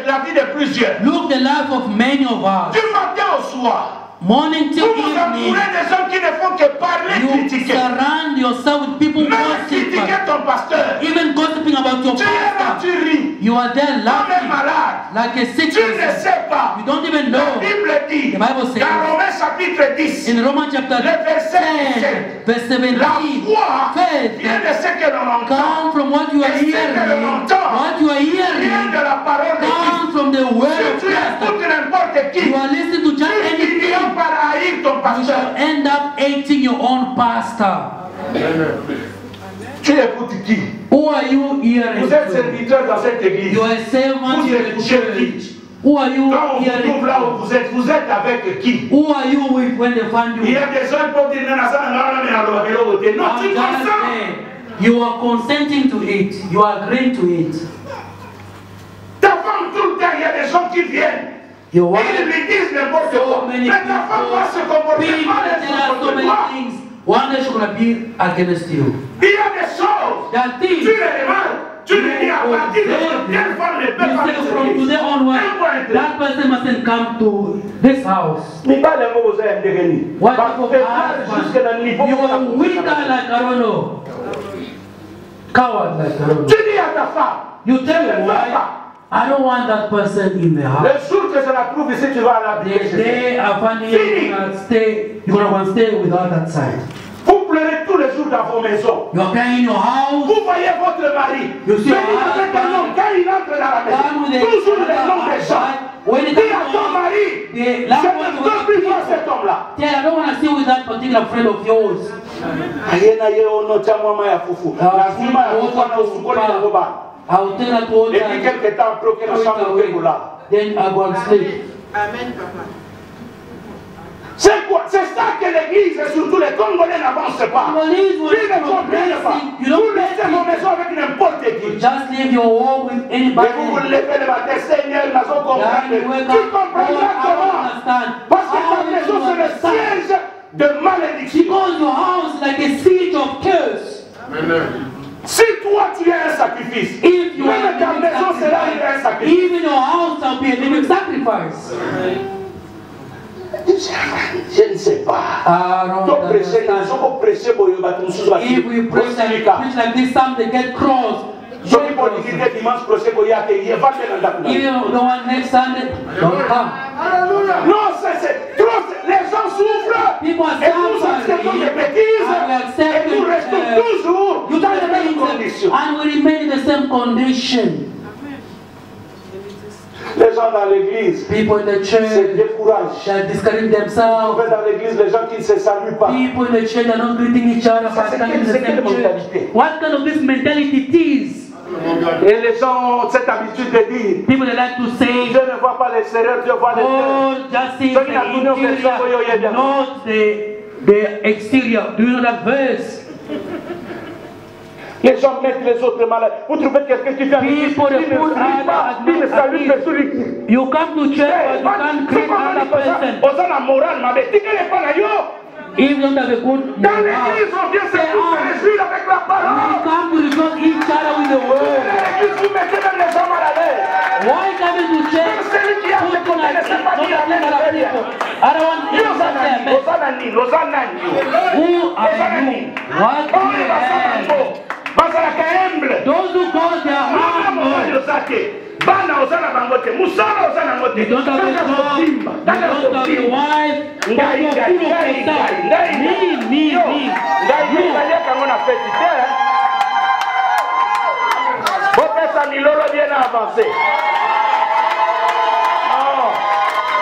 la vie de plusieurs. Look the life of many of us. Du matin au soir, Morning till vous vous evening, entourez des gens qui ne font que parler, you critiquer. surround yourself with people Même gossiping. critiquer ton pasteur. Even gossiping about your Tu es là, pastor. tu ris. You are there Comme un laughing malade. like a sick Tu ne person. sais pas. You don't even La know. Bible dit, The Bible says, dans Romains chapitre 10, in Romans chapter le verset 10, verse 17, la foi faith vient de ce que l'on entend, come from what you are Et ce que hearing. l'on entend What you are vient hearing de la parole de Christ. comes from the word Si of tu écoutes Christ. n'importe qui, You are listening to just tu finiras anything. par haïr ton You pasteur. shall end up hating your own pastor. Tu écoutes qui? Who are you hearing Vous êtes to? serviteur dans cette église. You are a servant Vous in the écoutez church. qui? Who are you Quand on vous hearing trouve là où from? vous êtes avec qui? Who are you with when they find Il y you? a des gens qui peuvent dire non, I'm tu just consens. saying, you are consenting to it. You are agreeing to it. Ta femme, tout le temps, il y a des gens qui viennent. Your Et wife, ils lui disent n'importe so quoi. many Mais ta femme va se people comporter mal tell us so contre many toi. things. One day she's gonna be against you. Il y a des choses. There are Tu things. les remarques. Tu les dis à partir de quelle femme ne peut pas You say from today onward, that person mustn't come to this house. Mais pas les mots aux aides. What type of husband? You are weaker like I don't know. Coward like I don't Tu know. dis à ta femme. You tell your wife, I don't want that person in the house. Le jour que je la trouve ici, tu vas l'habiter. The day I find you, you're gonna want to stay without that side. Vous pleurez tous les jours dans vos maisons. You are crying in your house. Vous voyez votre mari. You see Mais your il avec un homme, husband. quand il entre dans la Come with maison, a- toujours les noms des gens. When it Dis à comes ton to mari, the je ne language veux of plus the voir people, cet homme-là. tell I don't want to stay with that particular friend of yours. Ayena ye ono chamwa ya fufu. Lazima ya fufu na usukoni na goba. I will tell her to hold Et puis her, quelque temps après, qu'il throw it chambre away. au là. Then I go and sleep. Amen, Papa. C'est quoi? C'est ça que l'église et surtout les Congolais n'avancent pas. Congolese will Ils ne comprennent pas. progressing. You Vous don't laissez vos maisons avec n'importe qui. just leave your home with Et vous vous anybody. levez le matin, Seigneur, nous avons compris. Then you wake Tu up, comprendras I don't comment? understand. Parce que How ta will maison, you c'est le understand? siège de malédiction. Because your house is like a siege of curse. Si toi tu es un sacrifice, If you are même ta a maison living sera un sacrifice, sacrifice. even your house shall be a living sacrifice. Je ne sais pas. I don't Donc prêcher, understand. nous avons prêché pour y battre, nous sommes If we preach like this, some they get cross. So people think that dimanche prochain, il y a des événements dans la Even the one next Sunday, don't come. Non, c'est trop. Les gens souffrent. People are Et nous acceptons des suffering. bêtises. And we accept Et nous restons toujours you dans do les the mêmes things conditions. and we remain in the same condition. Les gens dans l'église People in the se church, découragent. they are discouraging Vous themselves. trouvez dans l'église les gens qui ne se saluent pas. People in the church are not greeting each other Ça, by c'est coming to the quelle same mentalité? church. What kind of this mentality it is? Et les gens ont cette habitude de dire, People they like to say, Dieu ne voit pas l'extérieur, Dieu voit l'intérieur. oh, just see So the you have to know that somebody you interior, hear not the exterior. Do you know that verse? Les gens mettent les autres malades. Vous trouvez quelqu'un qui vient ici, People il ne they put salue pas, il ne others salue as personne. you come to church but you can't greet another person. Osana moral, ma bête, il n'est pas là, yo. If you don't have a good Dans morale, l'église, on vient se say, réjouir avec la we parole. come to rejoice each other with the Dans word. l'église, vous mettez même les gens mal à l'aise. Why coming to church? Celui qui a fait Putting connaître, like c'est pas not dire like amen, other très bien. people. I don't want to Osana say ni, Osana ni, Osana ni. who are you? What do Oh, you il va s'en have? bazalaka humble. Those who call their Mwana mobali humble. oza te. Bana oza na bango te. Musala oza nango te. You don't have a job, you don't have a wife, but Ngai, you're ngai, full of ngai, yourself. ngai, ngai. Me. Yo, ngai, You. ngai kango na feti te. Bopesa milolo bien avancé. Non.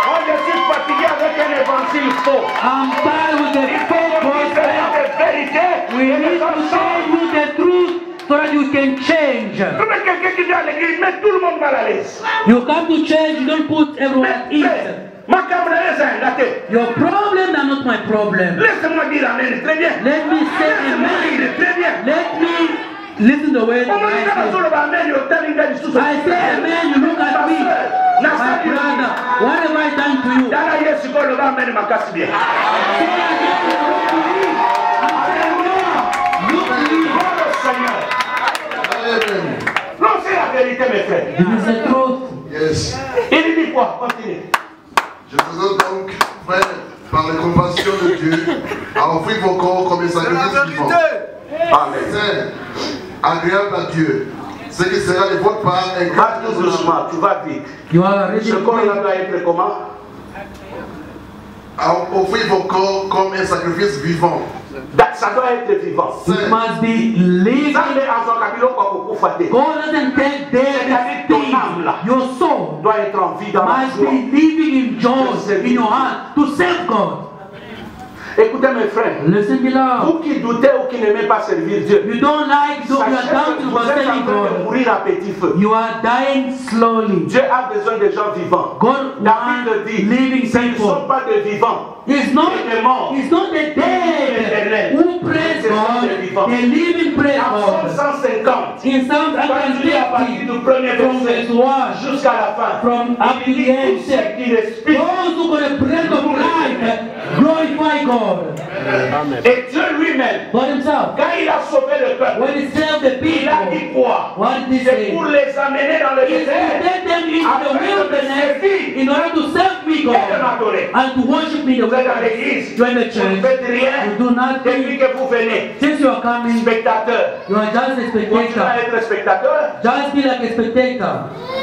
Moi, je suis fatigué avec un évangile faux. I'm tired with the Il faut fake qu'on dise gospel. la vérité. We et les need gens to changent. change with the truth so that you can change. Vous mettez quelqu'un qui vient à l'église, met tout le monde mal à l'aise. You come to church, you don't put everyone at ease. Makambo na ye eza ngate. Your problems are not my problem. Laissez-moi dire amen. Très bien. Let me say Laissez-moi amen. dire très bien. Let me listen the way Comment il I say. amen, I say amen, you look at me. My brother, what have I done to you? Dana Yesu ko loba amen makasi bien. Look at me. Oh le Seigneur. Non, c'est la vérité mes frères. This is the truth. Yes. Il dit quoi? Continue. Je vous exhorte donc, frère, par la compassion de Dieu, à offrir vos corps comme un sacrifice vivant. Amen. Saint, agréable à Dieu. Ce qui sera de votre part un Va tout doucement, tu vas vite. You are ready Ce to corps-là pray. doit être comment? à offrir vos corps comme un sacrifice vivant. Ça doit être vivant. It must be living. Ça, mais en son cabilo, quoi, beaucoup faté. God doesn't take dead things. Your soul Doit être en vie dans la must joie. be living in joy in your heart to serve God. Écoutez mes frères, Listen, beloved. vous qui doutez ou qui n'aimez pas servir Dieu, You don't like, so you sachez are que doubting vous about êtes en serving train de God. mourir à petit feu. You are dying slowly. Dieu a besoin de gens vivants. God David wants dit, living ce ne people. sont pas des vivants. It's not the dead who praise God, they live in praise En Psaume God. 150, In Psalm quand tu lis à partir 150, du premier from verset verse 1, jusqu'à la fin, from up to il the dit end, tous ceux qui respirent. those who got a breath of life glorify God. Et Dieu lui-même, God himself, quand il a sauvé le peuple, when he saved the il a people, dit quoi? what did he C'est say? pour les amener dans le He désert led them into the afin de me wilderness servir in order to serve me et de God m'adorer. and to worship me the Vous êtes dans way l'église, you are in the vous ne church. faites rien You do depuis nothing. que vous venez. Since you are coming, Spectateur. you are just a Continuez à spectator. être spectateur. Just be like a spectator.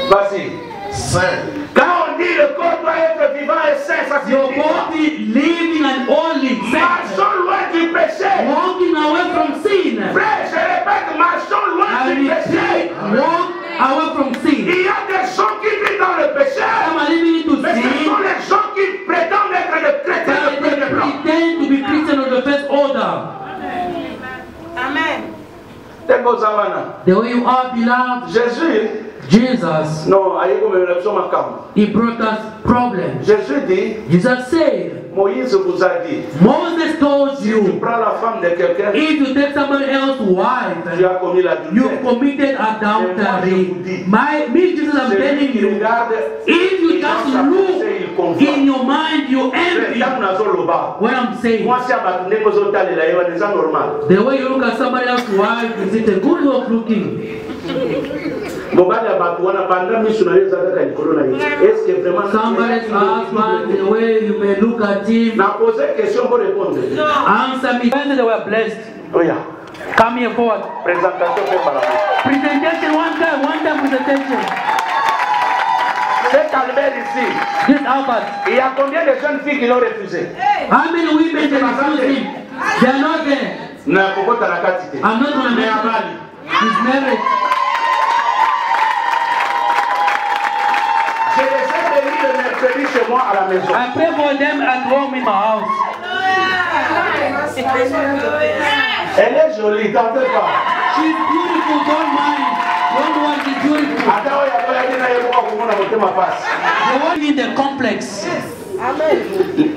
Vas-y. Saint. Quand on dit le corps doit être vivant et saint, ça Your signifie quoi? body living and holy, set, Marchons loin du péché. walking away from sin. Frère, je répète, marchons loin I du péché. repeat, walk away from sin. Il y a des gens qui vivent dans le péché, Some are living into mais ce sin, sont les gens qui prétendent être des chrétiens de but they premier plan. pretend to be Christian of the first order. Amen. The way you are, beloved, Jésus, Jesus, non, Jésus he brought us problems. dit, Jesus said, Moïse vous a dit, Moses told si tu you, prends la femme de quelqu'un, if you take somebody else's tu wife, as commis you l'adultère. committed adultery. Me, Jesus, I'm telling you, if you just look in your mind, you envy. What I'm saying, the way you look at somebody else's wife, is it a good way of looking? Somebody's husband, the way you may look at him. Answer me. When they were blessed, come here forward. Presentation, one time presentation. Cet Albert ici, This Albert. il y a combien de jeunes filles qui l'ont refusé? How many women they refuse him? They are not there. I'm not going to mention it. He's married. Je les ai bénis le mercredi chez moi à la maison. I pray for them at home in my house. Elle est jolie, t'en fais pas. She's beautiful, don't mind. Don't want she's beautiful. Attends, il y a pas dit que ma passe. They want in the complex.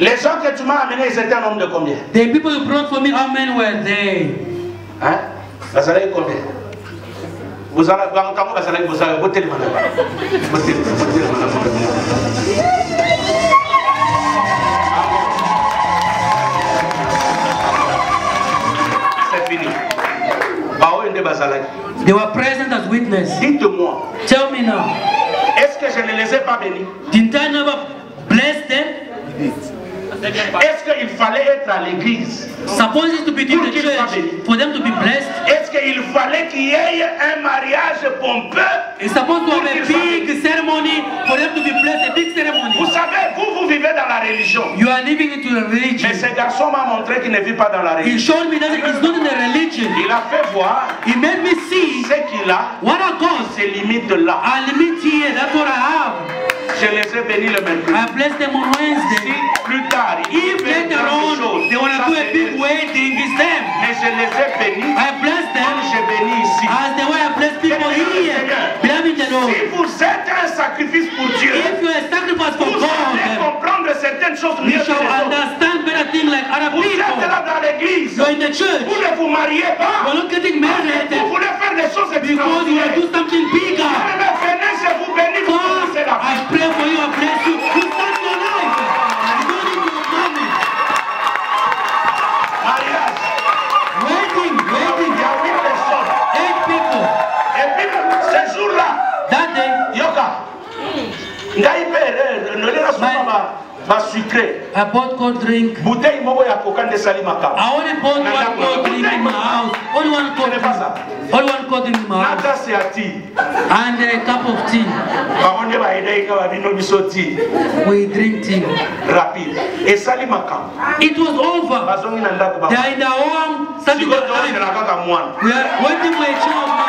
Les gens que tu m'as amenés, ils étaient un nombre de combien? The people you brought for me, how many were they? Hein? Vous allez combien? Vous allez c'est fini. They were present as witness. Dites-moi, Tell me now, est-ce que je ne les ai pas bénis? didn't I never bless them? Est-ce qu'il fallait être à l'église? Supposed to be in the church for them to be blessed. Est-ce qu'il fallait qu'il y ait un mariage pompeux? It's supposed to have a big ceremony for them to be blessed, a big Vous ceremony. savez, vous vivez dans la religion. You are living into the religion. Mais ce garçon m'a montré qu'il ne vit pas dans la He religion. showed me that it's not in the religion. Il a fait voir He made me see ce qu'il a, what I got. ses limites là. I limit here, that's what I have. Je les ai bénis le mercredi. I blessed them on Si Wednesday. plus tard, If il fait later grand on chose, they want to ça, do a c'est big eux. wedding, it's them. Mais je les ai bénis I blessed comme them j'ai béni ici. as the way I bless people here. Beloved the Lord, Si vous êtes un sacrifice pour Dieu, if you are a sacrifice for vous allez God, comprendre certaines choses you mieux que shall les autres. understand better things like other Vous êtes people. là dans l'église, You're in the church. vous ne vous mariez pas, You're not getting married vous voulez faire des choses because you want to extraordinaires. do something bigger. Mais venez, je vous bénis, vous God, commencez la I pray for you, I bless you. You start your life. You don't need your money. mariage. Waiting, Il waiting. y a 8 personnes. 8 people. Et puis, ce jour-là, That day, Yoka, ngai pe ne lera souvent ba sucré. I bought cold drink. Bouteille moko ya coca de sali makaba. I only bought one cold drink in my house. Only one cold drink. Only one cold drink in my house. Nata c'est ati. And a cup of tea. Ba onde ba ide ka ba bino biso tea. We drink tea. Rapide. Et sali makaba. It was over. Bazongi na ndako ba. They are in their home, starting Siko their to life. na kaka mwana. We are waiting for a child now.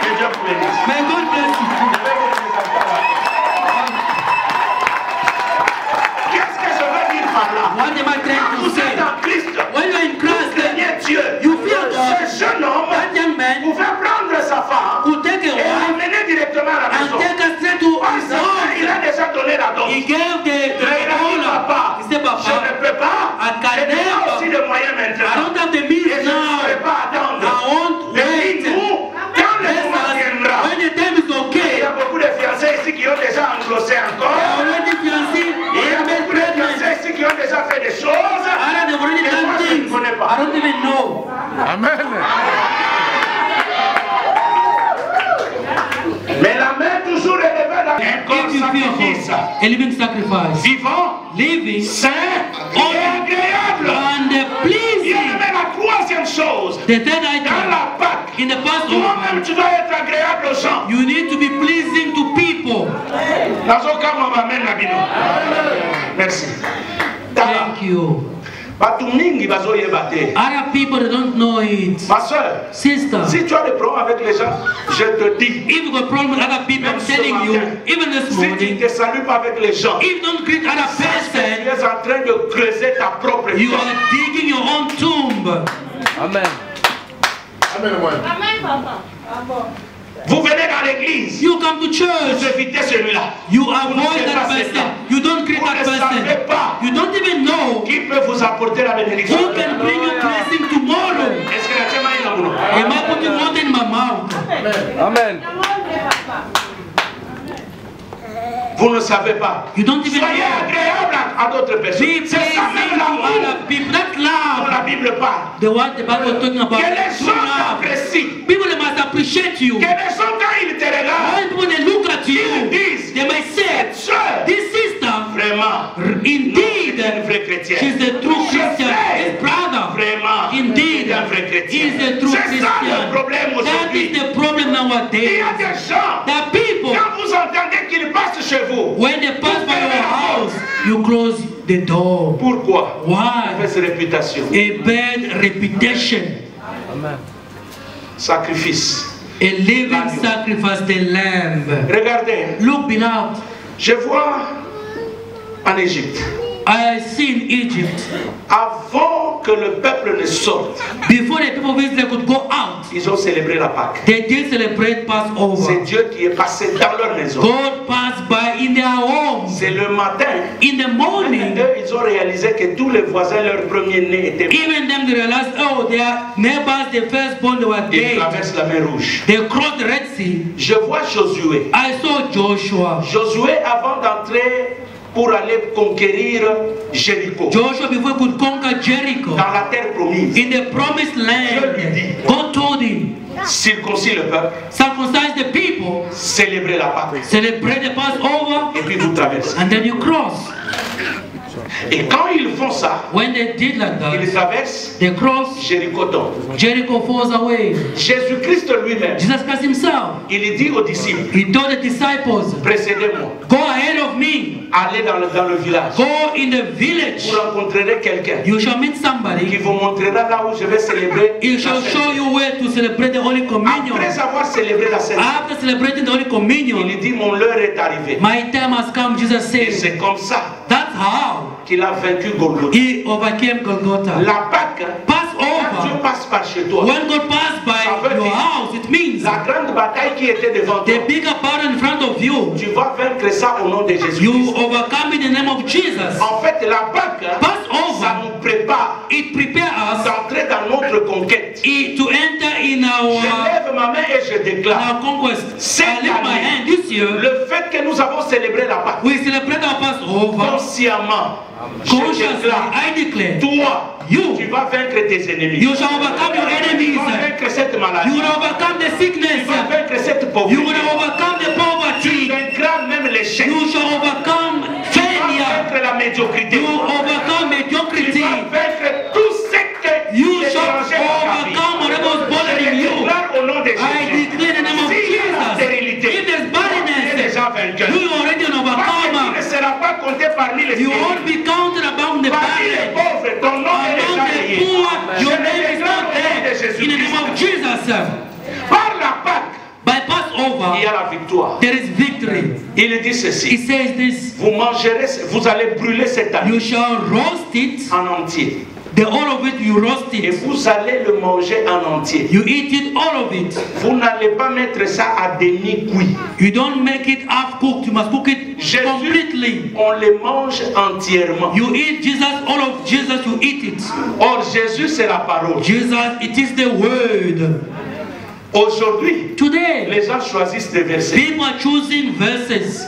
Que Dieu vous bénisse. May God bless you. Je vais vous présenter la What am I trying to Vous say? êtes en Christ. When you're in Christ, Craignez Dieu. you fear God. Ce jeune homme That young man pouvait prendre sa femme could take a et wife l'amener directement à la and maison. take her straight to Parce his que il house. a déjà donné la dose. He gave the Mais il a dit, papa, He said, je ne Papa, peux pas. I can Je n'ai pas never. aussi de moyens I maintenant. don't have the Et means je ne pourrai now. pas attendre. I won't Mais wait. dis-nous, quand le Yes, moment viendra. when the time is Il y okay, a beaucoup de fiancés ici qui ont déjà engrossé I encore. already fiancé, Il y a already beaucoup de pregnant. fiancés ici qui ont déjà fait des choses. I have already Et done moi, je ne things. connais I pas. don't even know. Mais la main toujours élevée dans un corps If you feel sacrifice. a living sacrifice, Vivant, living saint et agréable. and Il y a pleasing. même la troisième chose. The third Dans item la Pâque, in the toi-même Passover, tu dois être agréable aux gens. you need to be pleasing to people. Dans aucun cas, on m'amène la Bible. Merci. Thank you. Batumingi bazoyeba te. Other people that don't know it. Ma soeur, Sister, si tu as des problèmes avec les gens, je te dis, if you got problem with other people, I'm Même telling ce you, matin, even this si tu morning, ne te salues pas avec les gens, if you don't greet other tu person, es en train de creuser ta propre you tombe. are digging your own tomb. Amen. Vous venez dans l'église, You come to vous church, évitez celui-là. you Vous ne avoid faites that pas person, cela. you don't greet Vous that ne savez person, pas you don't even know qui peut vous apporter la bénédiction. who can bring you blessing tomorrow. Est-ce que la théma est dans vous? Am I putting water in my mouth? Amen. Vous ne savez pas. You don't even Soyez know. agréable à d'autres personnes. Be C'est ça même pleasing to l'amour other people. That dont la love, Bible parle. the what the Bible is talking about, Que les true gens love. t'apprécient. People they must appreciate you. Que les gens, quand ils te regardent, When people they look at you, ils disent, they might say, cette soeur, this sister, vraiment, indeed, c'est une vraie chrétienne. she's a true Christian. His brother, Vraiment, indeed, c'est un vrai chrétien. is a true C'est ça le Christian. problème That aujourd'hui. is the problem Il y nowadays. a des gens, The people, quand vous entendez qu'ils passent chez vous, when they pass by your house, you close the door. pourquoi? Why? Mauvaise réputation. A bad reputation. Amen. Sacrifice. A living sacrifice, the lamb. Regardez, Look, beloved, je vois en Égypte, I see in Egypt, avant que le peuple ne sorte, before the people of Israel could go out, ils ont célébré la Pâque. they did celebrate C'est Passover. Dieu qui est passé dans leur maison. God passed by in their homes. C'est le matin. In the morning, Eux, ils ont réalisé que tous les voisins, leur premier-né était mort. even them they realized, oh, their neighbors, the firstborn, they were Ils dead. traversent la mer Rouge. They crossed the Red Sea. Je vois Josué. I saw Joshua. Josué, avant d'entrer pour aller conquérir Jéricho, Joshua, before he could conquer Jericho, dans la terre promise, in the promised land, God told him, circoncis le peuple, circumcise the people, célébrer la Pâque. celebrate the Passover, Et puis vous traversez. and then you cross. Et quand ils font ça, When they did like ils that, traversent, they crossed, Jéricho tombe. Jericho falls away. Jésus-Christ lui-même, Jesus Christ himself, il dit aux disciples, he told the disciples, précédez-moi, go ahead of me, allez dans le village. go in the village, Vous rencontrerez quelqu'un you shall meet qui somebody, vous montrera là où je vais célébrer he la shall Sainte show you where to celebrate the Holy Communion. Après avoir célébré la Sainte After celebrating the Holy Communion, il dit mon heure est arrivée. my time has come, Jesus Et said. c'est comme ça That's how qu'il a vaincu Golgotha. he overcame Golgotha. La Pâque, quand Dieu Passover, passe par chez toi, when God passed by your house, it means la grande bataille qui était devant toi, the bigger battle in front of you, tu vas vaincre ça au nom de Jésus. you overcome in the name of Jesus. En fait, la Pâque, ça Passover, nous prépare it prepares us d'entrer dans notre conquête. to enter in Je our lève ma main et je déclare, conquest. Cette I lift my année, hand this year. le fait que nous avons célébré la Pâque, We celebrate our Passover consciemment, je consciously. déclare, I declare, toi, you, tu vas vaincre tes ennemis. you shall overcome your Tu enemies. vas vaincre cette You maladie. will overcome the Tu sickness. vas vaincre cette You pauvreté. will overcome the Tu poverty. vaincras même l'échec. You shall overcome Tu vas failure. vaincre la médiocrité. You overcome Tu mediocrity. vas vaincre tout ce que You te shall dérangeait dans ta vie. overcome whatever was bothering Je you. déclare au nom de I Jésus. declare in the name of S'il y a la Jesus. stérilité, If there's tu es barrenness, déjà vainqueur. you are already an Parce que tu ne overcomer. seras pas compté parmi les You stériles. won't be counted among the Parmi les barren. pauvres, ton nom est déjà Among the payé. poor, Je your le name is déclare not au nom de there. In the name Jésus-Christ. of Jesus. Par la Pâque, By Passover, over, il y a la victoire. there is victory. Il dit He ceci, says this, vous mangerez, vous allez brûler cette année you shall roast it, en entier. the all of it you roast Et it. vous allez le manger en entier. You eat it, all of it. Vous n'allez pas mettre ça à demi-cuit. You don't make it half cooked, you must cook it Jésus, completely. on le mange entièrement. You eat Jesus, all of Jesus, you eat it. Or, Jésus, c'est la parole. Jesus, it is the word. Aujourd'hui, Today, les gens choisissent des versets. people are choosing verses.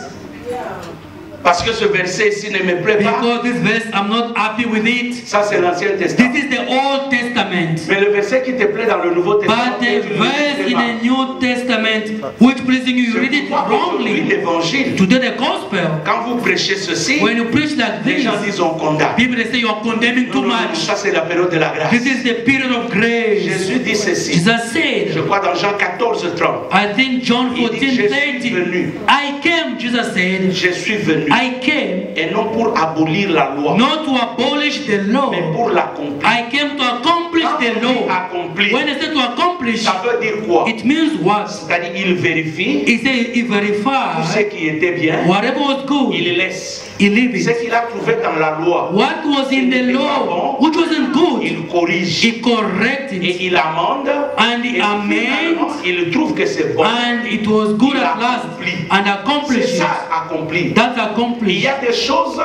Parce que ce verset ici ne me plaît pas. Because this verse, I'm not happy with it. Ça, c'est l'Ancien Testament. This is the Old Testament. Mais le verset qui te plaît dans le Nouveau Testament, But the tu ne le verse sais in pas. the New Testament, which pleasing you, you read it C'est pourquoi aujourd'hui, wrongly. l'évangile, Today, the gospel, quand vous prêchez ceci, when you preach like les this, gens disent on condamne. people they say you are condemning too Non, non, non, much. ça, c'est la période de la grâce. This is the period of grace. Jésus dit ceci. Jesus Je said, crois dans Jean 14, 30. I think John Il dit, 14, je suis 30, venu. I came, Jesus said, Je suis venu. I came Et non pour abolir la loi, not to abolish the law. mais pour l'accomplir. I came to accomplish Quand the on dit law. accomplir, When I say to accomplish, ça veut dire quoi? it means what? C'est-à-dire il vérifie He said he tout ce verified qui était bien, whatever was good, il laisse. he leave Ce it. qu'il a trouvé dans la loi, What was in the law, which wasn't good, il corrige he corrected et it. il amende. And he Et finalement, amended, il trouve que c'est bon. and it was good Il at last, accomplit. and C'est accomplished it. ça accompli. That's Il accomplished. y a des choses,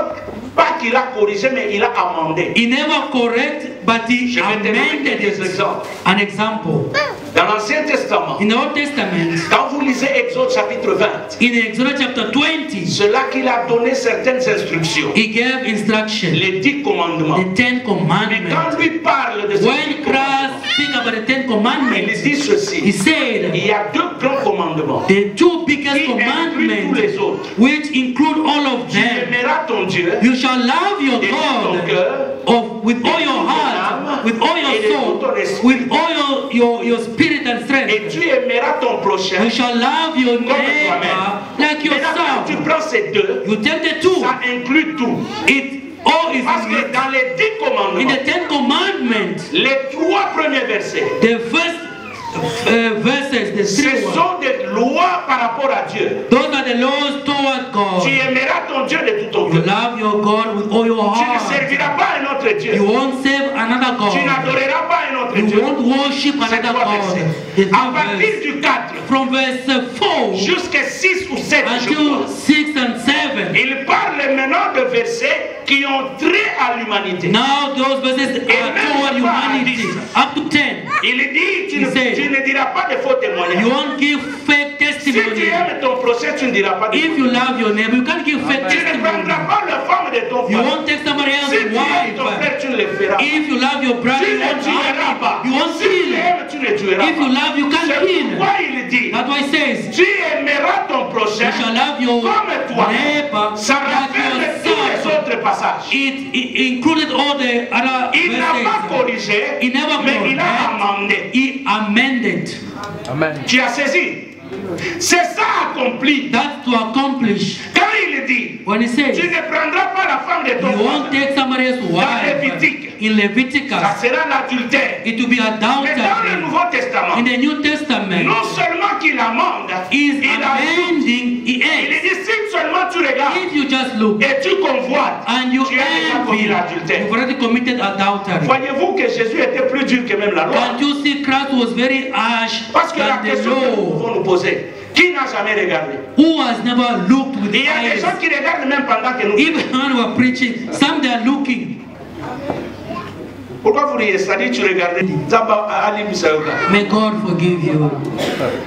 pas qu'il a corrigé, mais il a amendé. He never correct, but he Je vais te donner amended quelques it. exemples. An example. Dans l'Ancien Testament, In the Old Testament, quand vous lisez Exode chapitre 20, in Exodus chapter 20, c'est là qu'il a donné certaines instructions, he gave instruction, les 10 commandements. the Ten Mais quand Commandments. lui parle de ces 10 When commandements, Christ speak about the Ten il Commandments, dit ceci. he said, Il y a deux grands commandements the two biggest qui incluent tous les commandments, autres. which include all of Tu them. aimeras ton Dieu You shall love your de tout ton God cœur, with all your heart, with all your soul, with all your spirit and strength. et tu aimeras ton prochain. You shall love your Comme neighbor toi-même. like Maintenant, quand tu yourself. prends ces deux, You take the two. ça inclut tout. It all is Parce in que it. dans les 10 In commandements, the Ten Commandments, les 3 premiers versets, the first verses, the ce three ones, sont des lois par rapport à Dieu. those are the laws toward Tu God. aimeras ton Dieu de tout ton You cœur. love your God with all your Tu ne heart. serviras pas un autre Dieu. You won't serve another Tu God. n'adoreras pas un autre You Dieu. won't worship C'est another 3 God. versets. The À two partir verses. du 4 From verse 4 jusqu'à 6 ou 7, je until crois, 6 and 7. il parle maintenant de versets qui ont trait à l'humanité. Now those verses are même toward pas à humanity. 10. Up to 10. Il dit, tu Il sait. ne diras pas de faux témoignages. You won't give fake Si tu testimony. aimes ton prochain, tu ne diras pas de If faux you témoignages. love your neighbor, you can't give fake Tu ne testimony. prendras pas la femme de ton You frère. won't take somebody Si else's tu aimes ton wife. frère, tu ne le feras pas. If you love your brother, Tu you ne won't tueras pas. harm him. You won't Si tu kill. aimes, tu ne tueras If you pas. love, you can't C'est kill. pourquoi il dit, That's why it says, tu aimeras ton prochain you shall love your comme toi. neighbor Ça like rappelle tous les yourself. autres passages. It included all the other Il n'a pas verses. corrigé, He never mais il a corrected. amendé. He amended. Amen. Tu as saisi? C'est ça accompli. That's to accomplish. Quand il dit, When he tu says, ne prendras pas la femme de ton you won't frère, take somebody else's wife. Lévitique. In Leviticus, ça sera l'adultère. it will be Mais dans le adultery. Nouveau Testament, In the New Testament, non seulement qu'il amende, is il ajoute. amending, he Il adds. dit, si seulement tu regardes If you just look et tu convoites, and you tu as déjà commis envy, l'adultère. you've already committed adultery. Voyez-vous que Jésus était plus dur que même la loi? Can't you see Christ was very harsh Parce que la than the question que nous law? pouvons nous poser, qui n'a jamais regardé? Who has never looked with Il y a des eyes? gens qui regardent même pendant que nous. Even when we're preaching, some they are looking. Pourquoi vous riez? C'est-à-dire tu regardais Zaba Ali Moussaouka. May God forgive you.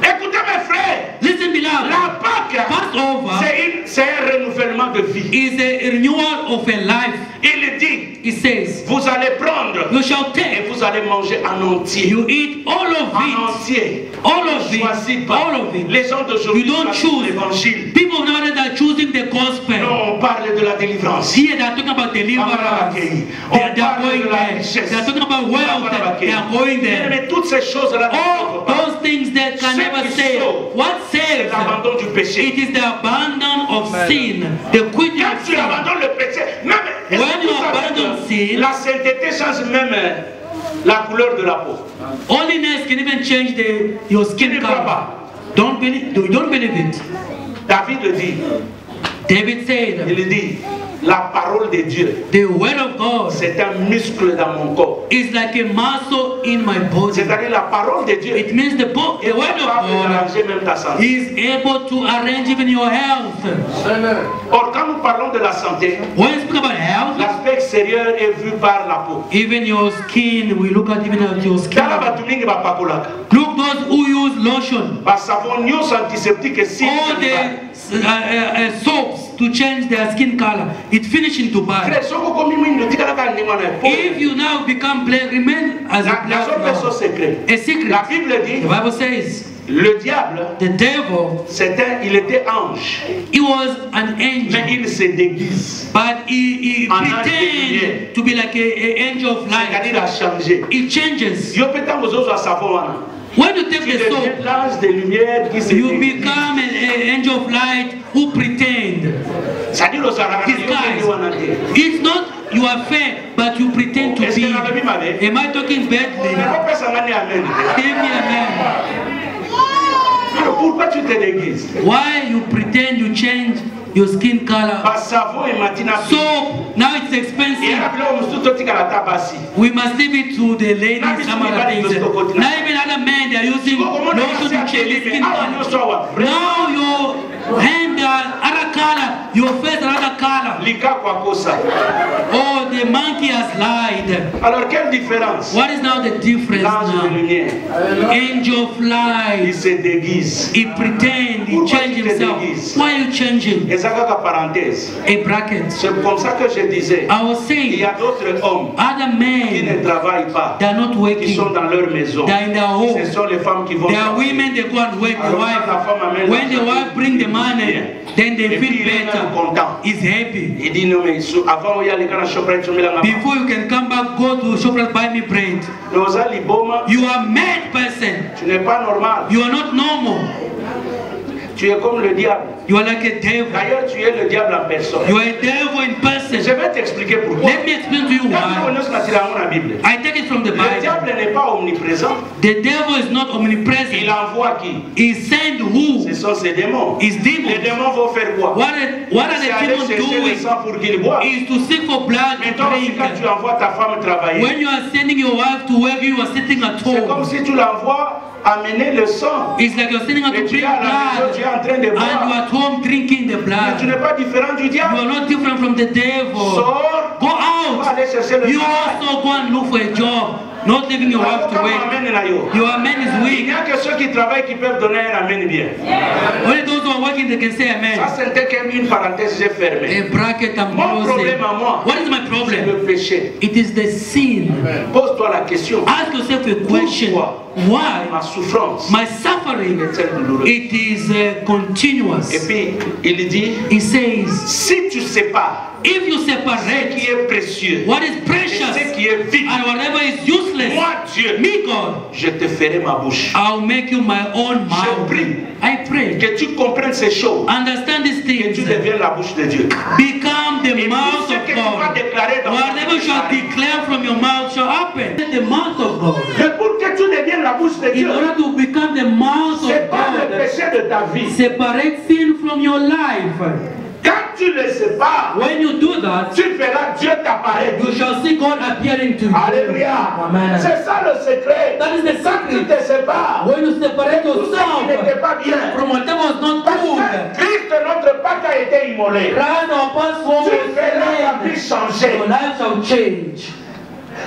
Écoutez mes frères, Listen, beloved. la Pâque, Passover c'est un renouvellement de vie. is a renewal of a life. Il dit, It says, vous allez prendre you shall et take, vous allez manger en entier. you eat all of En it. entier. All of Ne it. choisis pas. All of it. Les gens d'aujourd'hui You don't choisissent choose. l'évangile. People nowadays are choosing the gospel. Non, on parle de la délivrance. Here they are talking about deliverance. They are going there. They are talking about wealth. They are going there. Mais toutes ces choses-là ne All sauvent pas. those things that can Ce never qui save. sauve, What C'est saves? l'abandon du péché. It is the abandon of sin. The quitting Quand of tu sin. abandonnes le péché, même est-ce When que you vous savez abandon que sin, la sainteté change même la couleur de la peau. Holiness can even change your Tu skin ne crois color. pas? Don't believe it. David le dit. David said, Il dit, la parole de Dieu, the word of God c'est un muscle dans mon corps. is like a muscle in my body. C'est-à-dire la parole de Dieu It means the word of God is able to arrange even your health. Or, quand nous parlons de la santé, when we speak about health, l'aspect extérieur est vu par la peau. Even your skin, we look at even at your skin. Look those who use lotion. All the soaps to change their skin color. It finished in Dubai. If you now become black, remain as a black. A secret. The Bible says. Le diable, the devil, il était ange. He was an angel. Mais il se déguise. But he pretended to be like an angel of light. C'est-à-dire à changer. It changes. When you take the soap, you become an angel of light who pretend. Disguise. It's not you are fair, but you pretend to be. Am I talking badly? Give me amen. Pourquoi tu te déguises? Why you pretend you change your skin color? Soap, now it's expensive. We must leave it to the ladies, some other things. Now even other men, they are using lotion to change skin color. Now your hand other color, your face another color. Oh, the monkey has lied. Alors quelle différence? What is now the difference now? Angel of light. Il se déguise. He pretend, he change himself. Why are you changing? A bracket. C'est comme ça que je disais. I was saying, il y a d'autres hommes other men qui ne travaillent pas. They are not working. Qui sont dans leur maison. They are in their home. Ce sont les femmes qui vont. There are women they go and work. The wife. When the wife bring the money, then they feel better. He's happy. Il dit non mais avant il y a les gars Shoprite before you can come back, go to Shoprite buy me bread. You are mad person. Tu n'es pas normal. You are not normal. Tu es comme le diable. You are like a devil. D'ailleurs, tu es le diable en personne. You are a devil in person. Je vais t'expliquer pourquoi. Let me explain to you why. I take it from the Bible. Le diable n'est pas omniprésent. The devil is not omnipresent. Il envoie qui? He sent who? Ce sont ses démons. His demons. Les démons vont faire quoi? What are the demons doing? Pour qu'il boive. Is to seek for blood to drink. Quand tu envoies ta femme travailler. When you are sending your wife to work, you are sitting at home. C'est comme si tu l'envoies amener le sang. It's like you're sitting at to drink blood. Tu es en train de boire. And you are at home drinking the blood. Mais tu n'es pas différent du diable. You are not different from the devil. Sors. Go out. You also go and look for a job. Not leaving your wife to work. Your amen is weak. Il n'y a que ceux qui travaillent qui peuvent donner un amen bien. Only those who are working they can say amen. Ça c'était une parenthèse j'ai fermée. A bracket I'm Mon problème à moi. What is my problem? C'est le péché. It is the sin. Pose-toi la question. Ask yourself a question. Why ma souffrance, my suffering, it is continuous. Et puis il dit, he says, si tu sépares, if you separate ce qui est précieux, what is precious, et ce qui est vide, and whatever is useless, moi Dieu, me God, je te ferai ma bouche. I'll make you my own mouth. Je prie, I pray que tu comprennes ces choses, understand these things, que tu deviennes la bouche de Dieu. Become the et mouth of God. Whatever shall declare from your mouth shall happen. The mouth of God. Mais pour que tu deviennes la bouche de Dieu, in order to become the mouth of God, le péché de ta vie. Separate sin from your life. Quand tu le sépares, when you do that, tu verras Dieu t'apparaître. You shall see God appearing to you. Alléluia. Amen. C'est ça le secret. That is the Quand tu te sépares, when you separate yourself pas bien. from whatever was not good. Christ, notre Pâque a été immolé. Christ, our Passover, tu verras ta vie changer. Your life shall change.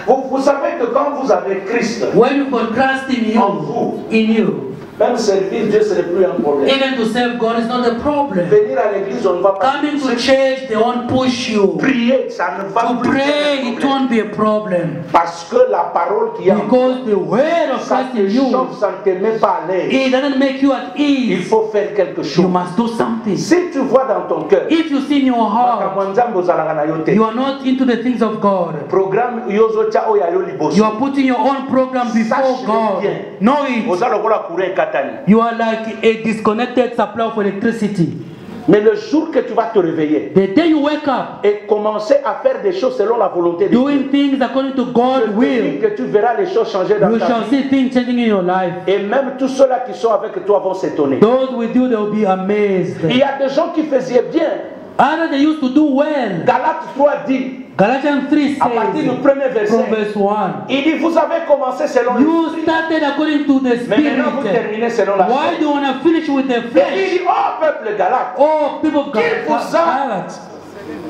Vous savez que quand vous avez Christ, when you put Christ in you, en vous, in you, même servir Dieu, ce n'est plus un problème. Even to serve God is not a problem. Venir à l'église, on ne va pas. Coming to church, they won't push you. Prier, ça ne va to plus pray, it won't be a problem. Parce que la parole qui a. Because the word of Christ in you, ça ne te met pas à l'aise. It doesn't make you at ease. Il faut faire quelque chose. You must do something. Si tu vois dans ton cœur, if you see in your heart, you are not into the things of God. You are putting your own program before God. Know it. You are like a disconnected supply of electricity. Mais le jour que tu vas te réveiller the day you wake up, et commencer à faire des choses selon la volonté de Dieu, doing things according to je God's te dis will, que tu verras les choses changer dans you ta shall vie. see things changing in your life. Et même tous ceux-là qui sont avec toi vont s'étonner. Those with you, they will be amazed. Il y a des gens qui faisaient bien. Others, they used to do well. Galates 3 dit, Galatians 3 à partir du says, premier verset, from verse 1, il dit, vous avez commencé selon you l'esprit, started according to the mais maintenant vous Spirit. terminez selon la Why chair. do you want to finish with the Et il flesh? dit, oh peuple Galate, Oh, people of Qui vous a- Galates,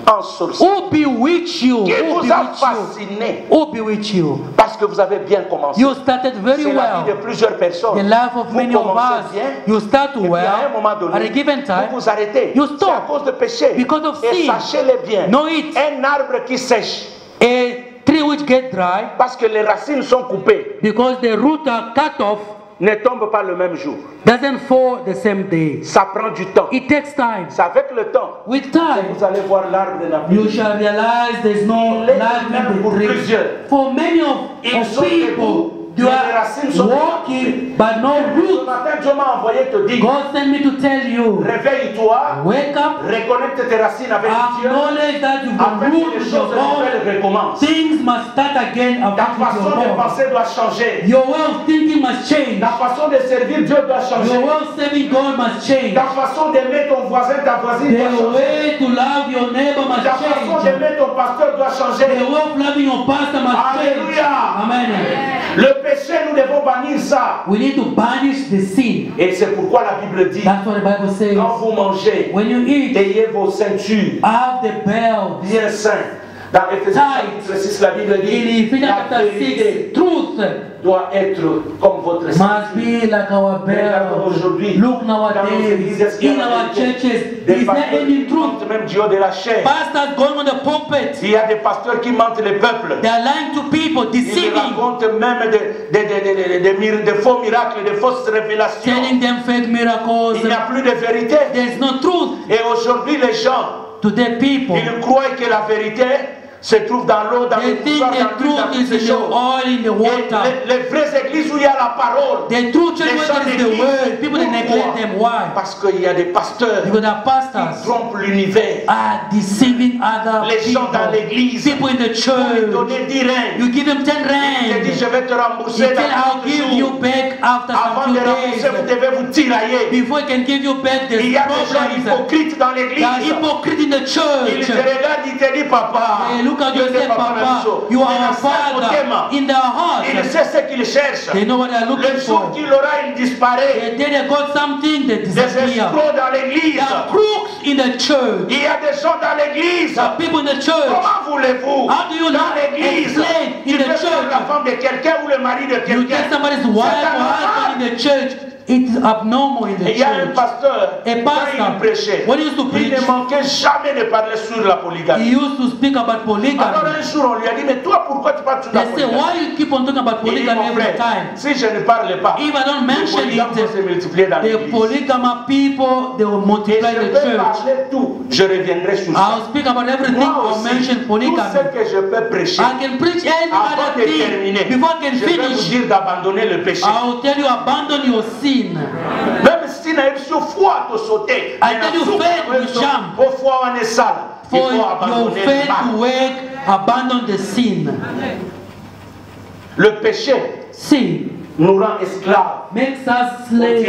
ensorcelé, who bewitched you? qui Who vous a bewitched you? fasciné, Who bewitched you? parce que vous avez bien commencé. You started very C'est la vie de well. plusieurs personnes. The life of Vous many of commencez us, bien, you start et puis à un moment well. At donné, a given time, vous vous arrêtez. you C'est à stop cause de péché. because of Et sin. sachez-le bien, Know it. un arbre qui sèche, A tree which get dry parce que les racines sont coupées, because the roots are cut off ne tombe pas le même jour. doesn't fall the same day. Ça prend du temps. It takes time. C'est avec le temps With que time, vous allez voir l'arbre n'a plus. you shall realize there's no Il est life même in pour the tree. plusieurs. For many Ils of sont people, debout, you mais les are racines sont walking but no Ce roots. matin, Dieu m'a envoyé te dire, God sent me to tell you, réveille-toi, wake up, reconnecte tes racines avec Dieu, acknowledge that you've afin been que rooted les with your choses nouvelles God. recommencent. Things must start again Ta about with façon de your God. penser doit changer. Your way of thinking must change. Ta façon de servir Dieu doit changer. Your way of serving God must change. Ta façon d'aimer ton voisin, ta voisine doit The changer. way to love your neighbor must Ta façon change. d'aimer ton pasteur doit The changer. way of loving your pastor must change. Alléluia. Amen. Le péché, nous devons bannir ça. We need to banish the sin. Et c'est pourquoi la Bible dit, That's what the Bible says. quand vous mangez, When you eat, ayez vos ceintures have the belt. bien saintes. Dans Ephésiens chapitre 6, la Bible In dit, Ephesians la chapter vérité 6, truth doit être comme votre must ceinture. be like our Regardons belt. aujourd'hui, Look dans nos églises, nowadays, est-ce qu'il y a in la our vérité? churches, Des is there pasteurs any qui truth? mentent même du haut de la chair. Pastors going on the pulpit, Il y a des pasteurs qui mentent le peuple. they are lying to people, Ils deceiving, racontent même des faux miracles, des fausses révélations. telling them fake miracles. Il n'y a plus de vérité. There's no truth. Et aujourd'hui, les gens, Today people, ils croient que la vérité se trouve dans l'eau, dans they le think pouvoir, dans the l'huile, dans truth toutes is ces in the choses. oil, in the Et water. les vraies églises où il y a la parole, The true church les where gens there is the négligent. word, people they neglect Pourquoi? them. Why? Parce qu'il y a des pasteurs Because the qui pastors trompent l'univers. are deceiving other Les gens dans people. l'église, People in the vous lui church. donnez 10 reins. You give them 10 Il dit, je rand. vais te He rembourser said, dans I'll 30 give you jours. back after Avant some de few days. rembourser, vous devez vous tirailler. Before he can give you back the Il y a des gens problems. hypocrites dans They l'église. are hypocrite in the Il church. te regarde, il te dit, papa. They look at you Dieu and n'est say, pas Papa, Papa, you are our Father in their heart. il sait ce qu'il cherche. They know what they're looking Le jour for. qu'il aura, il disparaît. The day they got something, they Des disappear. escrocs dans l'église. There are crooks in the church. Il y a des gens dans l'église. There are people in the church. Comment voulez-vous, How do you dans l'église, explain tu in the peux faire church? la femme de quelqu'un ou le mari de You quelqu'un? take somebody's wife or husband in the church. It's abnormal in the Il y a un church. pasteur, A quand pastor, il prêchait, when he used to il ne preach, manquait jamais de parler sur la he polygamie. used to speak about Alors polygamy. un jour, on lui a dit, mais toi, pourquoi tu parles sur la They say, polygamie? why you keep on talking about Il dit, polygamy mon every frère, time? si je ne parle pas, If I don't les mention polygames vont se it, multiplier dans the l'église. polygamy people, they will Et multiply je the peux church. parler tout, je reviendrai sur ça. I'll speak about everything. Moi I'll aussi, mention tout polygamy. ce que je peux prêcher, I can preach any avant other de terminer, thing. Before I can je vais vous finish, dire d'abandonner le péché. I'll tell you abandon your sin. Même si tu as sur foi de sauter, I tell you, faith will jump. pour foi on est sale, il For faut your abandonner faith le mal. to work, abandon the sin. Le péché Sin nous rend esclaves. makes us slave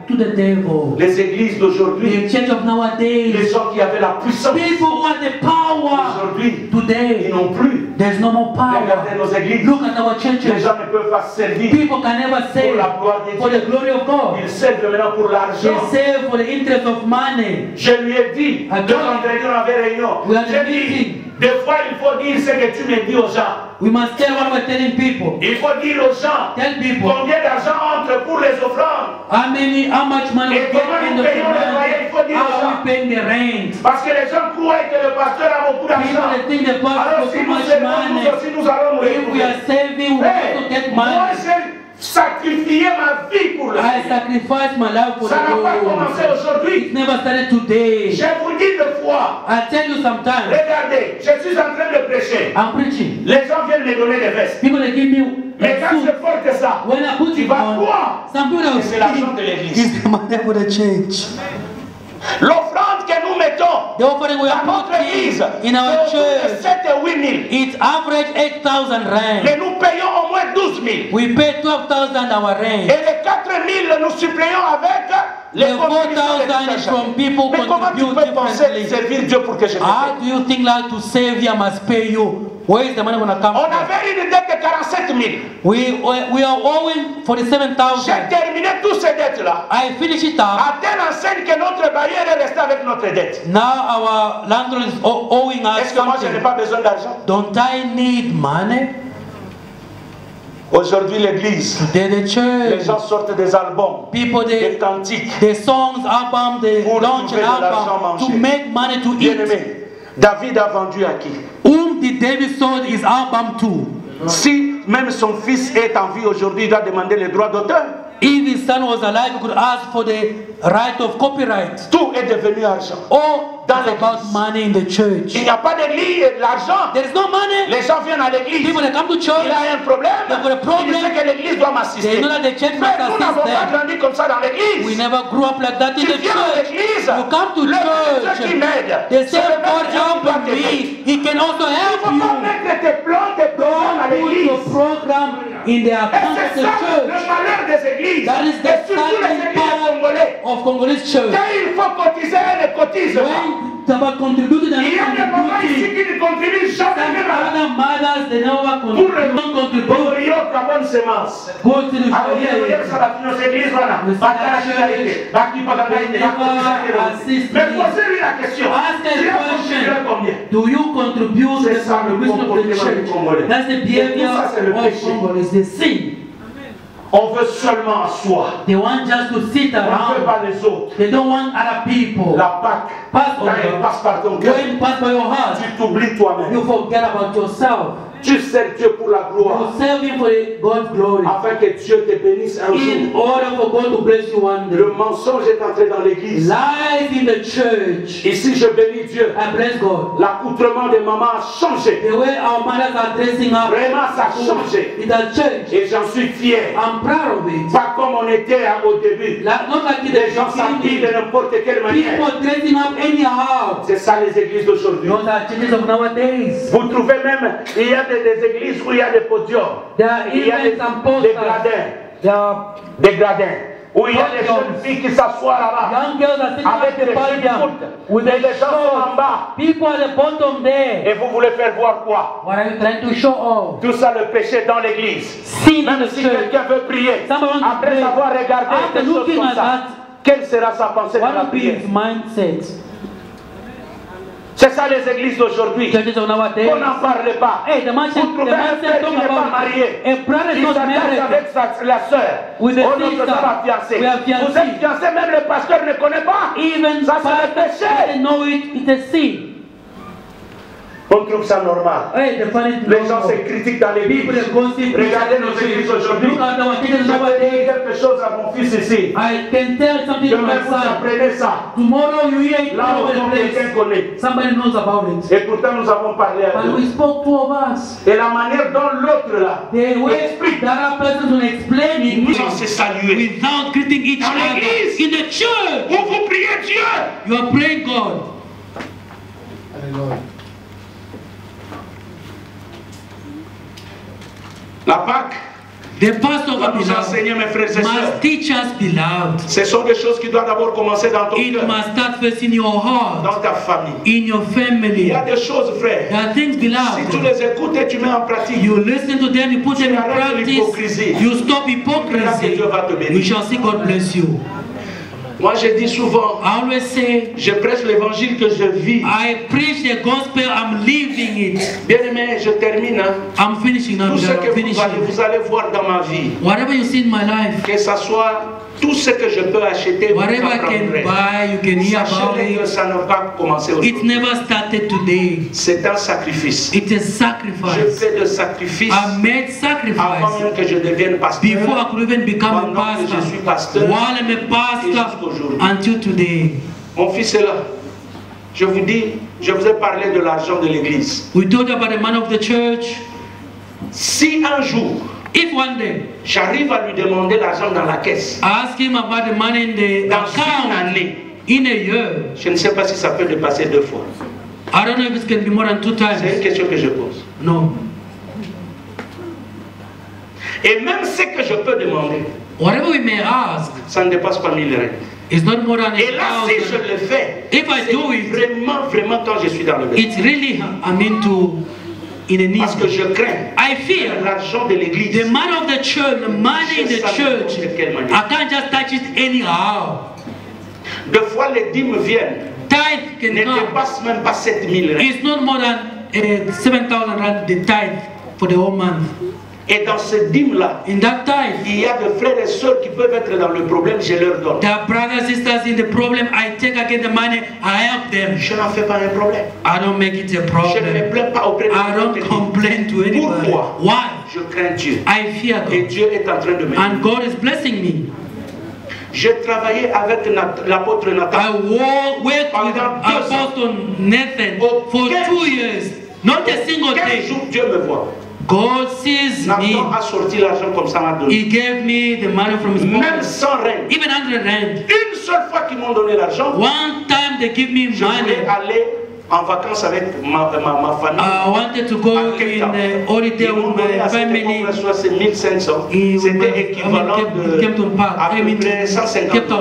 to the devil. Les églises d'aujourd'hui, The church of les nowadays, gens qui avaient la puissance, people who have the power aujourd'hui, ils today, n'ont plus. there's no more Regardez power. nos églises. Look at our Les churches. gens ne peuvent pas servir People can never pour save la gloire de for the Dieu. glory of God. Ils servent maintenant pour They l'argent. save for the interest of money. Je lui ai dit, I deux told him, vendredis on avait réunion. we had a J'ai dit, meeting. des fois il faut dire ce que tu me dis aux gens. We must tell what we're telling people. Il faut dire aux gens Tell people combien d'argent entre pour les offrandes. how much money we Et comment get in nous the payons le loyer, il faut dire aux how are gens. we paying the rent. Parce que les gens croient que le pasteur a beaucoup People d'argent. they think the pastor Alors has si too nous much servons, nous money. aussi nous allons nous If we retrouver. are saving, we Hey, also get moi money. j'ai sacrifié ma vie pour le I Seigneur. sacrifice my life for Ça n'a pas the commencé Lord. aujourd'hui. It never started today. Je vous dis deux fois. I tell you sometimes, Regardez, je suis en train de prêcher. I'm preaching. Les gens viennent me donner des vestes. People they give me Mais a quand suit. je porte ça, When I put tu it vas on, quoi? some people Et will c'est l'argent speak. de l'église. It's the money for the church. L'offrande que mettons the offering we are dans notre putting église, in our c'est autour de church, 7 et 8 000. it's average 8,000 rand. Mais nous payons au moins 12 000. We pay 12,000 our Et rent. les 4 000, nous suppléons avec les The 4,000 is from people Mais comment tu contribute peux penser differently. servir Dieu pour que je me How paye? do you think like to save you, I must pay you? Where is the money going to come On from? avait une dette de 47 000. We are owing 47,000. J'ai terminé toutes ces dettes-là. I finish it up. À telle enseigne que notre bailleur est resté avec notre dette. Now our landlord is owing us Est-ce que moi je n'ai something. pas besoin d'argent? Don't I need money? Aujourd'hui l'église, Today the les church, gens sortent des albums, people des they cantiques. the songs album, they Pour launch trouver an de l'argent album to manger. make money to Bien eat. aimé, David a vendu à qui? Whom did David sold his album to? Si même son fils est en vie aujourd'hui, il doit demander les droits d'auteur. If his son was alive, he could ask for the right of copyright. Tout est devenu argent. All Dans it's about money in the church. Il n'y a pas d'église et de l'argent. There is no money. Les gens viennent à l'église. People that come to Il church, a un problème. they've got a problem. Il sait que l'église doit m'assister. They know that the church Mais must nous n'avons assist pas them. grandi comme ça dans l'église. We never grew up like that in Tu the viens à church. l'église. You come to Le Dieu church. qui m'aide. They C'est say le même God Dieu qui doit help t'aider. me. He can also Il ne help faut pas you. mettre tes plans, tes programmes à Put l'église. your program in the Et account of c'est the ça le church. malheur des églises. That is Et the surtout les starting églises congolais. point of Congolese church. Quand il faut cotiser, elles ne cotisent pas. When it's about contributing and Il y a des moments ici contributing, qui ne contribuent jamais some même à other mothers they never pour le contribute. pour Rio, la bonne semence. Go to the Alors, il y a church. ça va finir cette église, voilà. Le Bah, t'as la finalité. Bah, qui pas gagner, bah, assist mais me. posez-lui la question. Ask Tu a as contribué question. combien? Do you contribute to C'est the ça, le contribution of the comportement church? du Congolais. That's the behavior Et tout ça, c'est le of péché. Congo. It's the sin. On veut seulement soi. They want just to sit On ne veut around. pas les autres. They don't want other people. La Pâque, Pass quand elle over. passe par ton cœur, When pass by your heart, tu t'oublies toi-même. you forget about yourself. Tu sers Dieu pour la gloire. You serve Him for God's glory. Afin que Dieu te bénisse un In jour. order for God to bless you one day. Le mensonge est entré dans l'église. Life in the church. Ici, je bénis Dieu. I bless God. L'accoutrement des mamans a changé. The way our mothers are dressing up, Vraiment, ça a changé. it has changed. Et j'en suis fier. I'm proud of it. Pas comme on était au début. Not like Les gens the s'habillent de n'importe quelle manière. people dressing up anyhow. C'est ça les églises d'aujourd'hui. Those are churches of nowadays. Vous trouvez même, il y a des églises où il y a des podiums. There are Il y a even some des posters. gradins. There are Des gradins. Où il y a des jeunes filles qui s'assoient là-bas. young girls are sitting Avec at des the podium chutes with et the les gens sont en shorts. bas. People at the bottom there. Et vous voulez faire voir quoi? What are you trying to show off? Tout ça le péché dans l'église. Sin in Même the si church. quelqu'un veut prier, Someone wants to après pray. avoir regardé After des choses looking comme at ça, that, quelle sera sa pensée de what la will be prière? his mindset? C'est ça les églises d'aujourd'hui. Churches of nowadays. On n'en parle pas. Hey, the man Vous said, trouvez un frère qui n'est pas marié. A brother is Il not s'attache married. avec la sœur. With a Oh, notre sister. sœur a fiancé. We are fiancés. Vous êtes fiancé, même le pasteur ne connaît pas. Even Ça, c'est le pastors péché. doesn't know it, it's a sin. On trouve ça normal. Hey, they find it Les gens normal. se critiquent dans l'église. People that gossip. Regardez nos églises aujourd'hui. Look at our churches Je vais dire nowadays. quelque chose à mon fils ici. I can tell something to Demain, my vous son. apprenez ça. Tomorrow you hear it Là, all over on the quelqu'un place. connaît. Somebody knows about it. Et pourtant, nous avons parlé à But we eux. spoke two of us. Et la manière dont l'autre là The way explique. the other person will explain it Nous, on s'est salué. without greeting each Dans other. l'église. In the church, Où vous priez Dieu. you are praying God. La Pâque The pastor doit of nous enseigner, mes frères et sœurs. must teach us, beloved. Ce sont des choses qui doivent d'abord commencer dans ton It cœur, must start first in your heart, dans ta famille. in your Il family. y a des choses, frère. There are things, Si tu beloved. les écoutes et tu mets en pratique, You listen to them, you put them in arrêtes l'hypocrisie. practice, you stop verras que hypocrisy. Dieu va te bénir. You shall see God bless you. Moi, je dis souvent, I always say, je prêche l'évangile que je vis. I preach the gospel, I'm living it. Bien aimé, je termine. Hein. I'm finishing now, Tout ce beloved. que I'm finishing. vous allez voir dans ma vie, Whatever you see in my life, que ce soit tout ce que je peux acheter, vous whatever I can apprendrez. buy, you can hear about Sachez que it. ça n'a pas commencé It aujourd'hui. never started today. C'est un sacrifice. It's a Je sacrifice. fais de sacrifice I made avant sacrifice même que je devienne pasteur. before I could even become a Pendant que je suis pastor. pasteur, While I'm a et pastor jusqu'aujourd'hui. until today. Mon fils est là. Je vous dis, je vous ai parlé de l'argent de l'église. We talked about the man of the church. Si un jour, If one day j'arrive à lui demander l'argent dans la caisse, I ask him about the money in the dans une account, année, in a year. Je ne sais pas si ça peut dépasser 2 fois. I don't know if it can be more than 2 times. C'est une question que je pose. No. Et même ce que je peux demander, whatever we may ask, ça ne dépasse pas 1000 règles. It's not more than Et là, si je le fais, if I do it, vraiment quand je suis dans le besoin. It's really I'm into in a need. Parce que je crains. I fear l'argent de l'église. The money of the church, the money in the church. I can't just touch it anyhow. Deux fois les dîmes viennent. Tithe ne dépasse même pas 7000 rand. It's not more than 7,000 rand the tithe for the whole month. Et dans ce dîme-là, in that tithe, il y a des frères et sœurs qui peuvent être dans le problème, je leur donne. There are brothers and sisters in the problem, I take again the money, I help them. Je n'en fais pas un problème. I don't make it a problem. Je ne me plains pas auprès de I don't complain to anybody. Pourquoi? Why? Je crains Dieu. I fear God. Et Dieu est en train de m'aider. And God is blessing me. J'ai travaillé avec l'apôtre Nathan. I worked with Apostle Nathan for 2 years. Not a single day. Quel jour Dieu me voit. God sees me. Nathan a sorti l'argent comme ça m'a donné. He gave me the money from his pocket. Même 100 rand. Even 100 rand. Une seule fois qu'ils m'ont donné l'argent. One time they give me money. Je voulais aller en vacances avec ma famille. I wanted to go in holiday with my family. C'est 1500. C'était équivalent de à peu près 150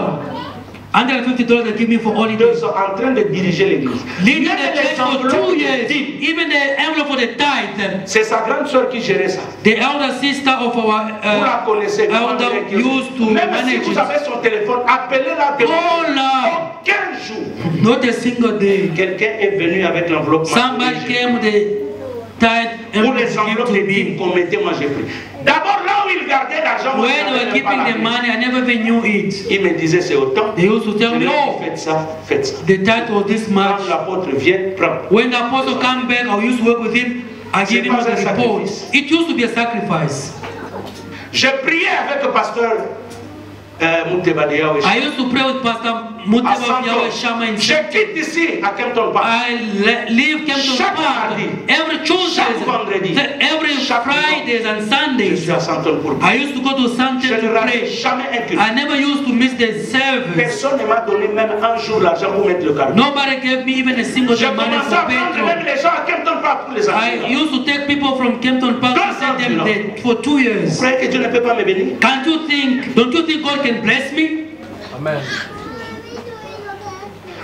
$150 they give me for holiday. Ils sont en train de diriger l'église. Leading the church for 2 years. Even the envelope for the tithe. C'est sa grande sœur qui gérait ça. The elder sister of our vous la connaissez, elder used to même manage si vous avez son téléphone, appelez-la de aucun jour. Not a single day. Quelqu'un est venu avec l'enveloppe. Somebody came with the tithe pour les enveloppes de dîmes qu'on mettait, moi j'ai pris. D'abord là où il gardait l'argent, when they were keeping the money, I never even knew it. Il me disait c'est autant. They used to tell me, oh, faites ça, faites ça. The tithe was this much. Quand l'apôtre vient, prends. When the apostle come back, I used to work with him. I gave him the report. It used to be a sacrifice. J'ai prié avec le pasteur I used to pray with Pastor Muteba Shama in Je quitte ici à Kempton Park. I leave Kempton Park every Tuesday, every Fridays and Sundays. I used to go to Santon to pray. I never used to miss the service. Personne ne m'a donné même un jour l'argent pour mettre le carburant. Nobody gave me even a single money for petrol. I used to take people from Kempton Park and send them there for 2 years. Can't you think? Don't you think God can bless me? Amen.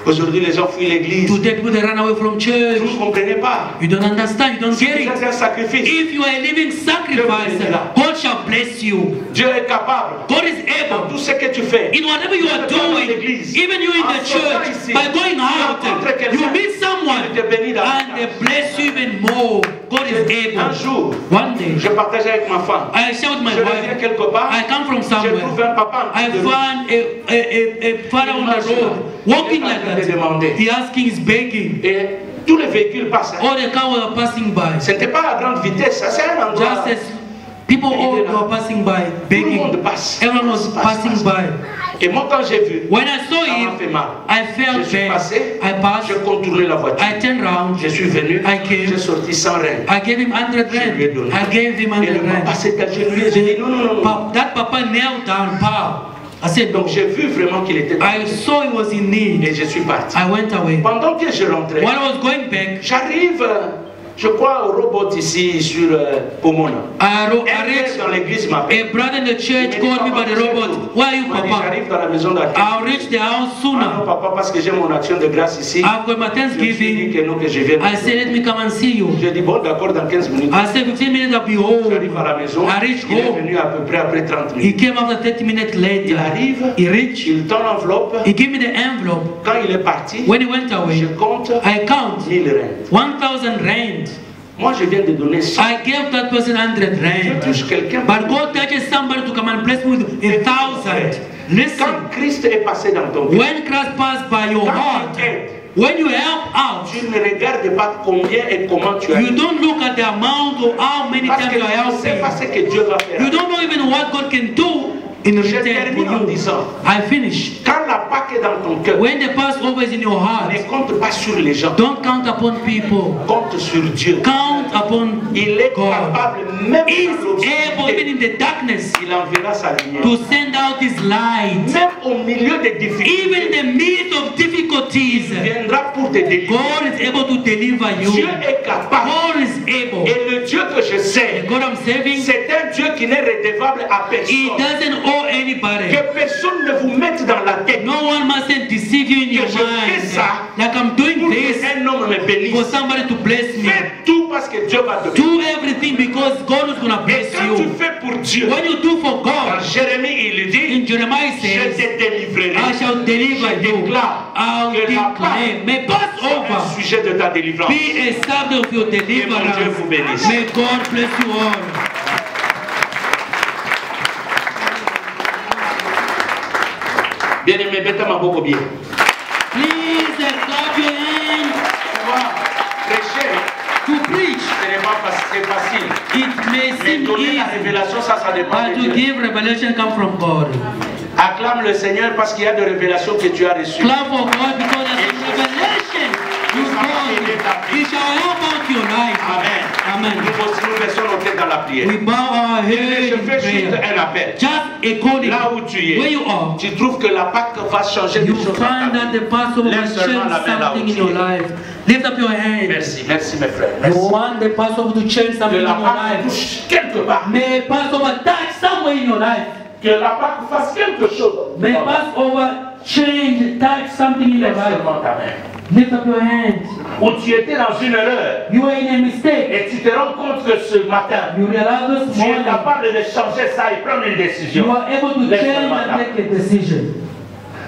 Aujourd'hui, les gens fuient l'église. Today, people they run away from church. Vous ne comprenez pas. You don't understand. You don't get it. C'est un sacrifice. If you are a living sacrifice, God shall bless you. Dieu est capable. God is able. Dans tout ce que tu fais. In whatever you are doing, even you in the church, by going out, you meet someone and they bless you even more. God is able. Un jour, one day, je partage avec ma femme. I share with my wife. Je viens quelque part. I come from somewhere. Je trouve un papa. I found a father on the road walking like that. He asking, he's begging. Et tous les véhicules passent. All the cars were passing by. Ce n'était pas à grande vitesse, c'est un endroit. Just as people all were passing by, begging. Everyone was passing by. Et moi quand j'ai vu, when I saw him, I felt bad. I passed. Je contournais la voiture. I turned around. Je suis venu. I came. J'ai sorti 100 rand. I gave him 100 rand. I gave him 100 rand. Papa s'est agenouillé. J'ai dit non, non, non, non. That papa knelt down, Papa. I said, donc j'ai vu vraiment qu'il était. I saw he was in need. Et je suis parti. I went away. Pendant que je rentrais, when I was going back, j'arrive, je crois au robot ici sur Pomona. Dans l'église m'appelle. A brother in the church called me by the robot. Where are you, Papa? J'arrive dans la maison d'accueil. I'll reach the house sooner. Ah non, Papa, parce que j'ai mon action de grâce ici. I've got my Thanksgiving. Que non, que je viens. I said, let me come and see you. Je dis bon, d'accord, dans 15 minutes. I said 15 minutes I'll be home. J'arrive à la maison. I reach home. Il est venu à peu près après 30 minutes. He came after 30 minutes later. Il arrive. He reached. Il tend l'enveloppe. He gave me the envelope. Quand il est parti, when he went away, je compte. I count 1000 rand. 1,000 rand. Moi, je viens de donner 100. I gave that person 100 rand. But God touches somebody to come and bless me with 1,000. Listen. Quand Christ est passé dans ton cœur, when Christ passed by your heart, when you help out, tu ne regardes pas combien et comment tu as. You don't look at the amount or how many times you are helping. Parce que tu ne sais pas ce que Dieu va faire. You don't know even what God can do. in return for you. I finish. Quand la Pâque est dans ton cœur, when the Passover is in your heart, ne compte pas sur les gens. Don't count upon people. Compte sur Dieu. Count upon Il est God. capable, même He is able, even in the darkness, il enverra sa lumière. to send out His light. Même au milieu des difficultés, Even in the midst of difficulties, il viendra pour te délivrer. God is able to deliver you. Dieu est capable. God is able. Et le Dieu que je sais, The God I'm serving, c'est un Dieu qui n'est redevable à He personne. doesn't owe anybody. Que personne ne vous mette dans la tête. No one mustn't deceive you in your Que je fais mind. ça Like I'm doing pour this qu'un homme me bénisse. for somebody to bless me. Fais tout parce que Dieu va te bénir. Do everything because God is going to Et bless quand tu you. fais pour Dieu, When you do for dans God, Jérémie il dit, in Jeremiah je says, te délivrerai. I shall deliver Je you. déclare I'll que la declare. May Pâque soit un Passover sujet de ta délivrance. be a subject of your Que mon Dieu deliverance. vous bénisse. May God bless you all. Bien-aimé, mettez-moi beaucoup bien. Please clap your hands. Prêcher, To preach, ce n'est pas facile. it may Mais seem donner la easy, révélation, ça dépend but de to Dieu. give revelation come from God. Acclame le Seigneur parce qu'il y a des révélations que tu as reçues. Clap for God because there's a revelation you got. He shall help out your life. Amen. Amen. Nous baissons nos têtes dans la prière. We bow our head Je in fais juste prayer. un appel. Just according Là où tu es, where you are, tu trouves que la Pâque va changer des you choses. find that the Passover Lève will seulement la change main là où something in tu your es. life. Lift up your hand. Merci, merci mes frères. You Merci. want the Passover to change Que something in la your Pâque life. touche quelque part. May Passover touch somewhere in your life. Que la Pâque fasse quelque chose. May Passover change, touch something in your Lève life. seulement ta main. Lift up your hand. Où tu étais dans une erreur You are in a mistake. et tu te rends compte que ce matin, You realize this tu es morning capable de changer ça et prendre une you décision. are able to Lève change seulement ta and main. make a decision.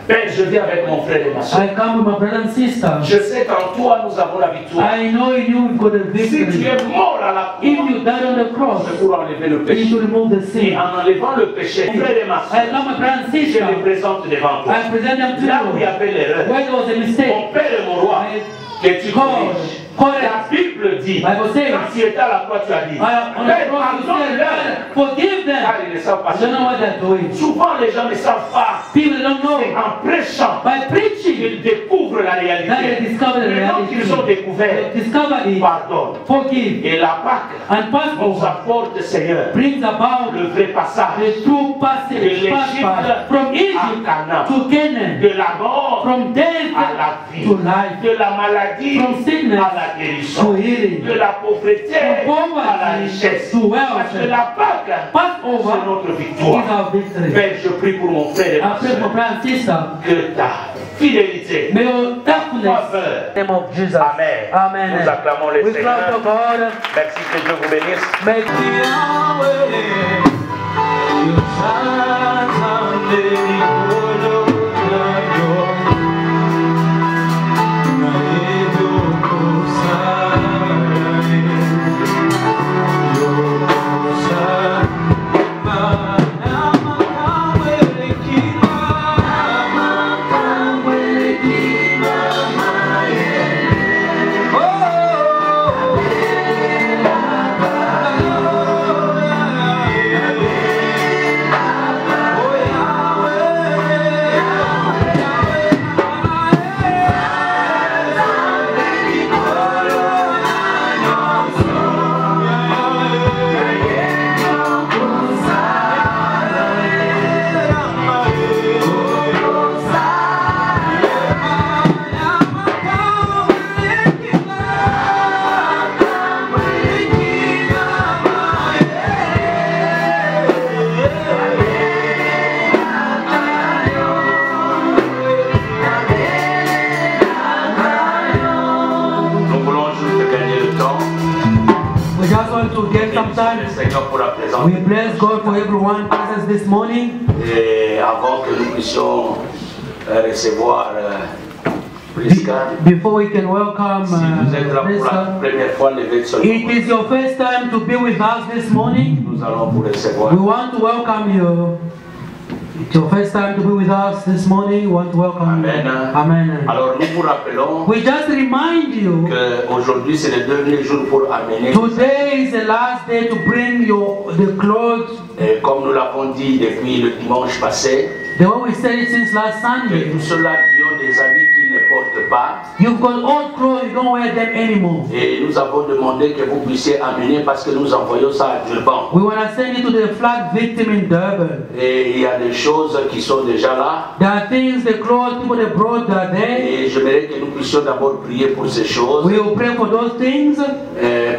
Père, je viens avec mon frère et ma soeur. I come with my brother and sister. Je sais qu'en toi, nous avons la victoire. I know in you we've got a Si tu victory. es mort à la If croix, you died on the cross, c'est pour enlever le you péché. should remove the Et sin. en enlevant le péché, mon frère et ma I soeur, love my brother and je les sister. présente devant toi. I present them to Là où il y you. avait l'erreur, Where there was a mistake, mon Père et mon roi, que tu corriges. La Bible dit, Bible says, quand tu étais à la croix, tu as dit, on the Père, cross you pardonne-leur, said, forgive car them. ils ne savent pas I ce don't know what they're doing. Souvent, les gens ne savent pas. People don't know. C'est en prêchant By preaching, qu'ils découvrent la that they réalité. discover the Maintenant qu'ils ont reality. découvert, They discover it. pardonne. Forgive. Et la Pâque And nous Passover apporte, Seigneur, brings about le vrai passage the true passage, de passage from l'Égypte à Egypt Canaan, to Canaan, de la mort from death à la vie, to life, de la maladie from sickness à la guérison, to healing, de la pauvreté from à la poverty richesse. to Parce que wealth. la Pâque, c'est Passover notre is victoire. our victory. Père, je prie pour mon frère et I ma pray for soeur brother and sister. que ta fidélité, May your faithfulness, faveur, in the name of Jesus. Amen. Amen. Nous acclamons le We clap Seigneur. for God. Merci, que Dieu vous bénisse. May Nous voulons juste gagner le temps. we just want to get some Le time. Seigneur pour la présence. We bless God for everyone present this morning. Et avant que nous puissions recevoir Prisca, Before we can welcome si vous êtes là pour la Prisca, première fois, levez sur it is your first time to be with us this morning. Nous allons vous recevoir. We want to welcome you. It's your first time to be with us this morning. We want to welcome you. Amen. Alors nous vous rappelons we just remind you qu'aujourd'hui c'est le dernier jour pour amener. Today is the last day to bring the clothes. Et comme nous l'avons dit depuis le dimanche passé, the way we said it since last Sunday, tous ceux-là qui ont des habits qu'ils ne portent pas, you've got old clothes, you don't wear them anymore. Et nous avons demandé que vous puissiez amener parce que nous envoyons ça à Durban. We want to send it to the flood victim in Durban. Et il y a des choses qui sont déjà là. There are things, the clothes people they brought are there. Et j'aimerais que nous puissions d'abord prier pour ces choses. We will pray for those things.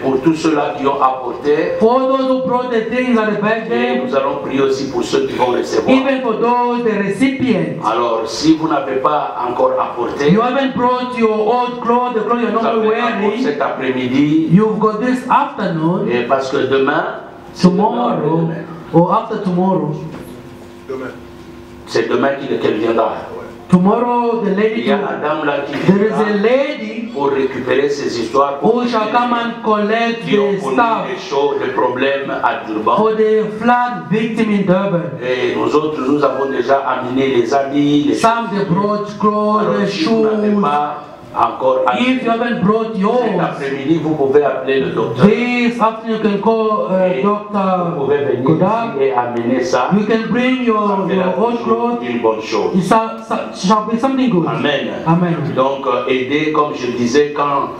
Pour tous ceux-là qui ont apporté. For those who brought the things at the back there. Et nous allons prier aussi pour ceux qui vont recevoir. Even for those the recipients. Alors, si vous n'avez pas encore apporté, you haven't brought your old clothes, the clothes you're not wearing. Cet après-midi. You've got this afternoon. Et parce que demain. Tomorrow or after tomorrow. C'est demain qu'elle viendra. Tomorrow the lady. Il y a la dame là qui there is a lady pour récupérer ces histoires. Who shall come and collect the stuff. Des problèmes à Durban. For the flood victim in Durban. Et nous autres, nous avons déjà amené les habits, les some they brought clothes, the shoes. Encore if you haven't brought yours, cet après-midi, vous pouvez appeler le docteur. This afternoon you can call Doctor. Vous pouvez venir ici et amener ça. You can bring your own clothes. Une bonne chose. It shall be something good. Amen. Amen. Donc aider, comme je disais, quand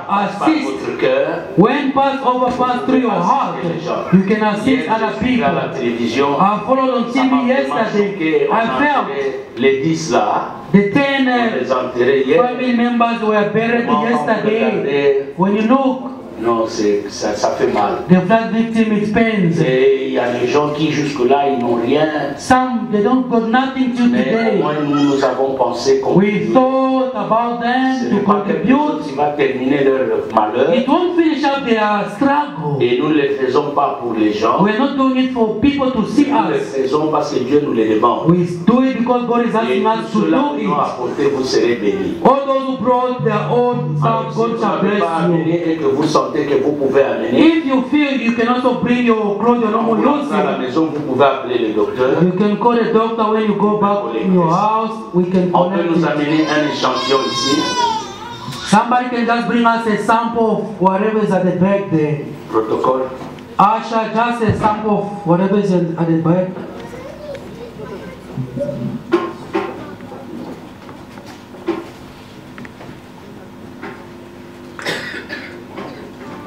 assist votre cœur. When Passover pass through your heart, you can assist other people. À la télévision. I followed on TV yesterday. I felt les 10 là. The 10 family members were buried yesterday. When you look, non, ça fait mal. The flood victim it pains. Et il y a des gens qui jusque-là ils n'ont rien. Some they don't got nothing to today. Mais au moins nous avons pensé qu'on. We thought about them to contribute. Qui va terminer leur malheur. It won't finish up their struggle. Et nous ne le faisons pas pour les gens. We are not doing it for people to see us. Nous le faisons parce que Dieu nous le demande. We do it because God is asking us to do it. Apporté, vous serez bénis. All those who brought their own stuff, God shall bless you. Et que vous sentez que vous pouvez amener. If you feel you can also bring your clothes, your normal using. À la maison, vous pouvez appeler le docteur. You can call the doctor when you go back in your house. We can on peut nous amener un échantillon ici. Somebody can just bring us a sample of whatever is at the back there. Protocol. Asha, just a sample of whatever is at the back.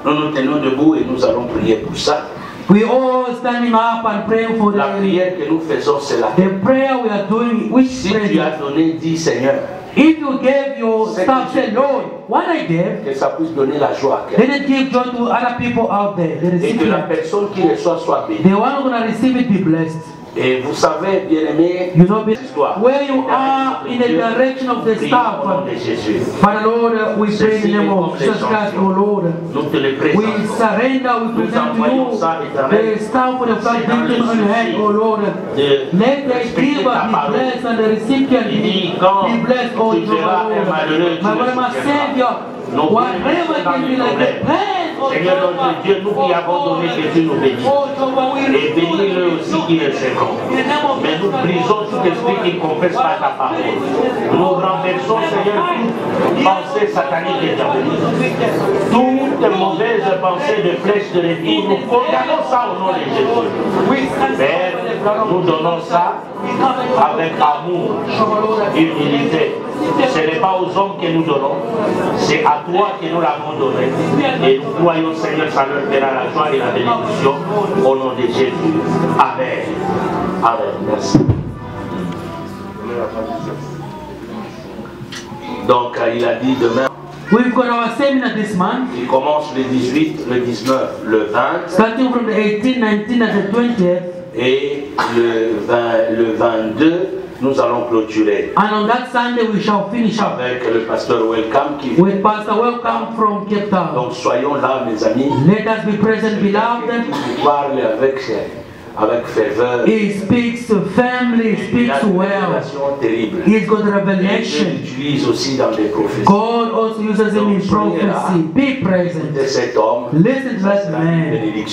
Nous nous tenons debout et nous allons prier pour ça. We all standing up and praying for la prière que nous faisons, c'est la. The prayer we are doing, which si tu as donné, dis Seigneur. If you gave your stuff, say Lord, what I gave, que ça puisse donner la joie à quelqu'un. Let it give joy to other people out there. Et que la personne qui reçoit soit bénie. The one who gonna receive it be blessed. Et vous savez, bien-aimé, you know, where you are in the direction of the staff. Father Lord, we pray in the name of Jesus Christ, oh Lord. We surrender, we present to you the staff for the flood victim on your head, oh Lord. Let the giver be blessed and the recipient be blessed, oh Lord. My God, my Savior, whatever can be like the pain. Seigneur notre Dieu, nous qui avons donné, que tu nous bénis. Et bénis-le aussi qui est second. Mais nous brisons tout esprit qui ne confesse pas ta parole. Nous renversons, Seigneur, toute pensée satanique et diabolique. Toutes mauvaises pensées de flèches de l'ennemi, nous condamnons ça au nom de Jésus. Père, nous donnons ça avec amour, humilité. Ce n'est pas aux hommes que nous donnons, c'est à toi que nous l'avons donné. Et nous croyons, Seigneur, ça leur donnera la joie et la bénédiction au nom de Jésus. Amen. Amen. Merci. Donc, il a dit demain. We've got our seminar this month. Il commence le 18, le 19, le 20. Starting from the 18, 19 and the 20th. Et le 22, nous allons clôturer. And on that Sunday we shall finish up. Avec le pasteur Welcome qui with Pastor Welcome from Cape Town. Donc soyons là, mes amis. Let us be present, beloved. Qui parle avec avec ferveur. He speaks to family, he speaks well. He's got revelation. Dieu l'utilise aussi dans des prophéties. God also uses him in prophecy. Be present. Cet homme, listen to that man. It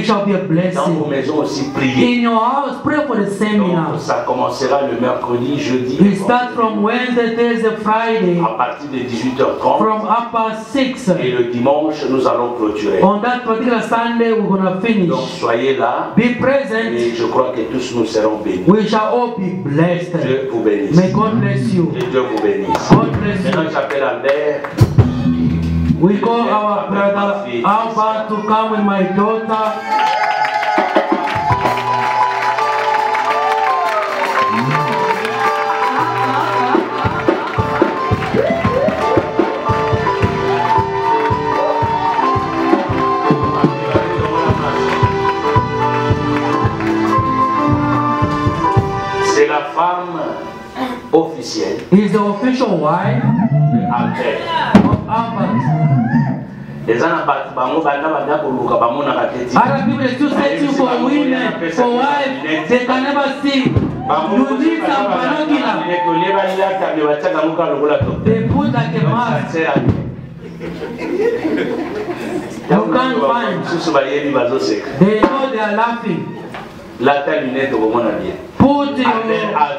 shall be a blessing. Dans vos maisons aussi, priez. In your house, pray for the seminar. Donc, ça commencera le mercredi, jeudi. We start from Wednesday, Thursday, Friday. À partir de 18h30. From up past 6. Et le dimanche, nous allons clôturer. On that particular Sunday, we're going to finish. Donc soyez là. Be present. Et je crois que tous nous serons bénis. We shall all be blessed. Dieu vous bénisse. May God bless you. Que Dieu vous bénisse. God bless you. Maintenant, j'appelle Albert. We call our brother Albert to come with my daughter. C'est la femme officielle. He's the official wife Albert. of Albert. Other people are still searching for women, for wives, they can never see. You need some binocular. They put like a mask. You can't find. They know they are laughing. Put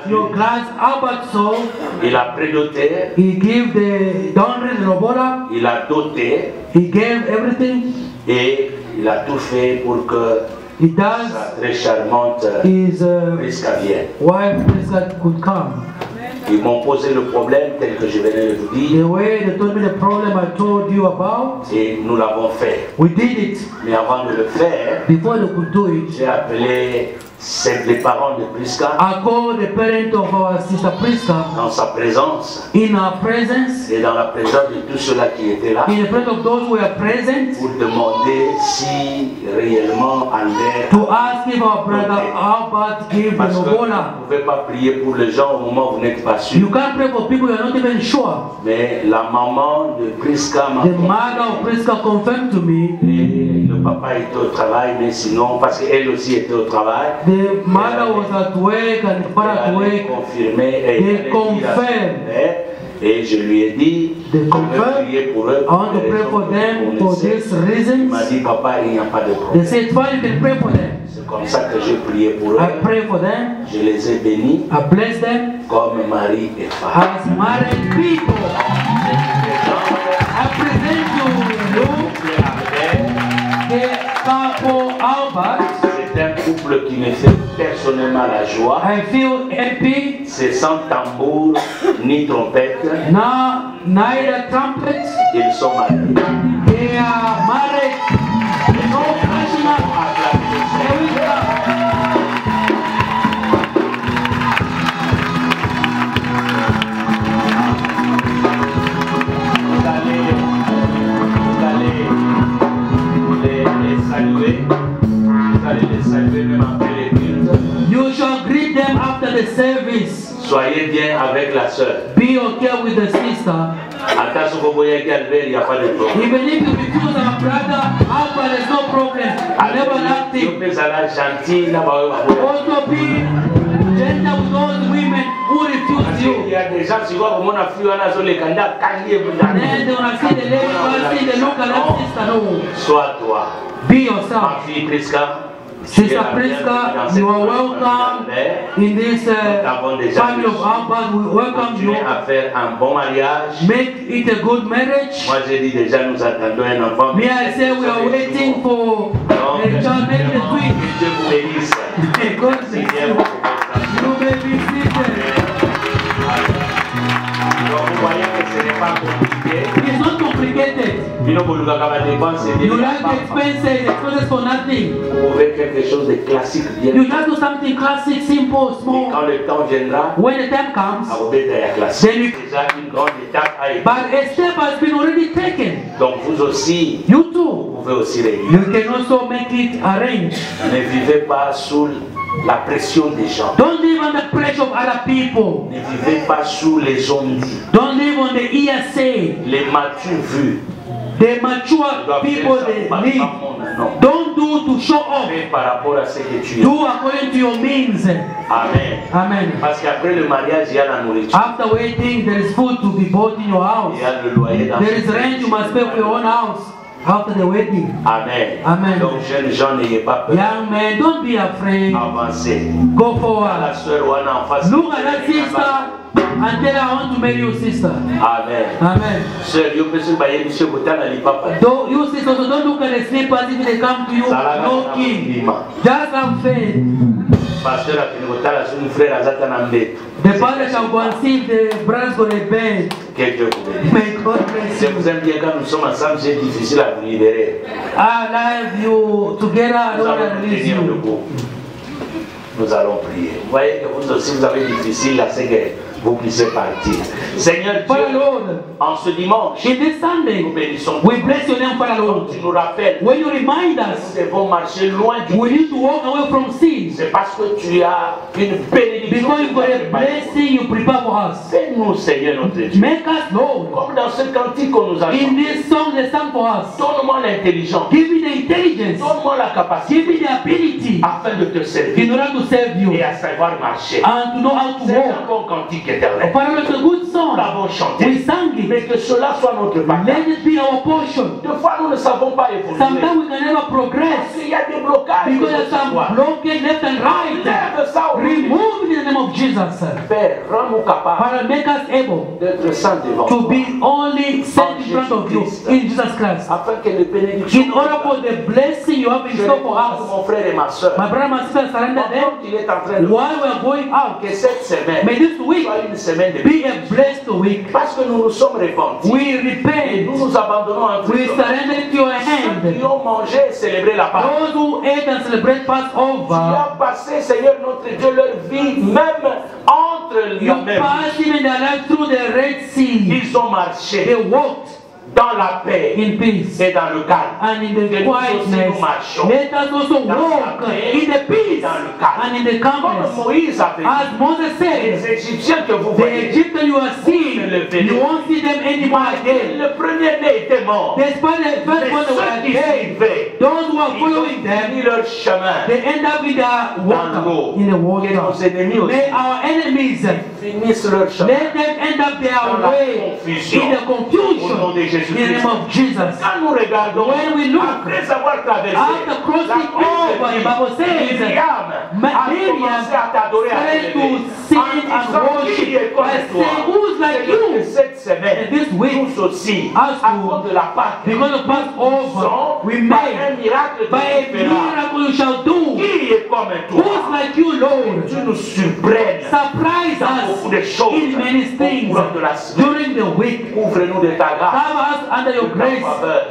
your glass. Albert saw. Il a prédoté. He gave the downright robola. Il a doté. He gave everything. Et il a tout fait pour que sa très charmante Priska vienne. Wife Priska could come. Ils m'ont posé le problème tel que je venais de vous dire. The way they told me the problem I told you about. Et nous l'avons fait. We did it. Mais avant de le faire, before they could do it, j'ai appelé les parents de Priska. I called the parent of our sister Priska. Dans sa présence. In our presence. Et dans la présence de tous ceux-là qui étaient là. In the presence of those who were present. Pour demander si réellement Albert. To ask if our brother Albert gave the lobola. Vous ne pouvez pas prier pour les gens au moment où vous n'êtes pas sûr. You can't pray for people you are not even sure. Mais la maman de Priska m'a. The mother of Priska confirmed to me. Et le papa était au travail, mais sinon parce qu'elle aussi était au travail. The mother was at work and the father at work. They confirmed. Et je lui ai dit, je vais prier pour eux. I want to pray for them for this reason. Il m'a dit, papa, il n'y a pas de problème. They said, Father, you can pray for them. C'est comme ça que j'ai prié pour eux. I pray for them. Je les ai bénis. I bless them. Comme mari et femme. As married people. I present to you the couple Albert. C'est un couple qui me fait personnellement la joie. I feel happy. C'est sans tambour ni trompette. No, neither trumpet. Ils sont mariés. They are married. No passionate. Vous allez les saluer. Vous allez les saluer même après les cultes. You shall greet them after the service. Soyez bien avec la sœur. Be okay with the sister. Even if you refuse our brother, Alpha, there's no problem. I never laughed him. Also be gentle with all the women who refuse you. Then they wanna see the lady, see the look at that sister. No. Sois toi. Be yourself. Ma fille Priska. Sister Priska, you are welcome in this family of Albert. We welcome you. Make it a good marriage. Me, I say we are waiting for a child, maybe the twin. God bless you. You may be seated. It's not complicated. You like expenses for nothing. You just do something classic, simple, small. When the time comes, then you. But a step has been already taken. You too. You can also make it arranged. Ne vivez pas sous la pression des gens. Don't live on the pressure of other people. Ne vivez pas sous les ondits. Don't live on the hearsay. Les m'as-tu vu? The mature people, they live. Don't do to show off. Do according to your means. Amen. Amen. Parce qu'après le mariage, il y a la nourriture. After wedding, there is food to be bought in your house. Il y a le loyer dans There is rent you must pay for your own house after the wedding. Amen. Amen. Donc, jeunes gens, n'ayez pas peur. Young men, don't be afraid. Avancez. Go La forward. sœur Wana en face. Look at that sister and tell her I want to marry you, sister. Amen. Amen. Sœur, you peux se bailler, monsieur Boutana, il pas pas. So you sisters, also don't look at the slippers if they come to you knocking. Just have faith. Pasteur a fini Boutana, son frère Azata Nambe. The father shall go and see if the brothers go to bed. Que Dieu vous bénisse. May God bless Je you. vous aime bien quand nous sommes ensemble, c'est difficile à vous libérer. I love you together. I Nous don't want allons to nous release tenir you. debout. Nous allons prier. Vous voyez que vous aussi, vous avez difficile à ce que vous puissiez partir. Seigneur Father Dieu, Lord, en ce dimanche, in this Sunday, nous bénissons. we bless your name, Father Comme Lord. tu nous rappelles, When you remind nous us, devons marcher loin du we need to walk away from sin. C'est parce que tu as une bénédiction. Because you've got a blessing you prepare for us. Fais-nous, Seigneur notre Dieu. Make us, Lord. Comme dans ce cantique qu'on nous a In chanté. this song they sang for us. Donne-moi l'intelligence. Give me the intelligence. Donne-moi la capacité Give me the ability afin de te servir in order to serve you et à savoir marcher. and to know how to C'est walk. un bon cantique éternel. Father, it's a good Nous song. l'avons chanté. We sang it. Mais que cela soit notre partage. Let it be our portion. Deux fois, nous ne savons pas évoluer. Sometimes we can never Parce progress qu'il y a des blocages. because there's some blockage left and right. Lève ça aujourd'hui. Remove it in the name of Jesus. Père, rends-nous capables Father, make us able d'être saints devant to toi. be only set in front of you in Jesus Christ. Afin que les bénédictions. In order for the blessing you have in Je store for demande us. mon frère et ma soeur. My brother, my sister, surrender them Pendant qu'il est en train de while we are going out. que cette semaine May this week soit une semaine de be a blessed week. parce que nous nous sommes répandus. We Et repent. nous nous abandonnons entre We nous. surrender it to your Ceux qui hand. ont mangé et célébré la Pâque. Those who ate and celebrate Tu Passover, as passé, Seigneur notre Dieu, leur vie, même entre you la mer. passed in their life through the Red Sea. Ils ont marché They walked dans la paix in peace et dans le calme. and in the Que nous aussi quietness. nous marchons. Let us also walk in the peace and in the Comme calmness. Moïse a fait. As Moses Les said, Égyptiens que vous the voyez, Egyptians you are seeing, you won't see them anymore again. le premier-né était mort. Despite the Mais first one they ceux were qui dead, suivaient, those who are ils ont following them, fini leur chemin. they end up in the water. In the Que nos water. ennemis aussi May our enemies finissent leur chemin. let them end up their way in the confusion Au nom de Jésus in the name of Jesus. Quand nous regardons, When we look, après avoir traversé, after crossing over, the Bible says, Miriam a commencé à t'adorer à started to sing and worship by saying, who's like you? Cette semaine, And this week, nous aussi, us à too, cause de la Pâque, because of Passover, we par made un miracle by a de différence. miracle you shall do. Qui est comme toi? Who's like you, Lord? Tu nous surprennes Surprise dans beaucoup de us choses in many au things cours de la semaine. during the week. Couvre-nous de ta grâce, Cover us under your grace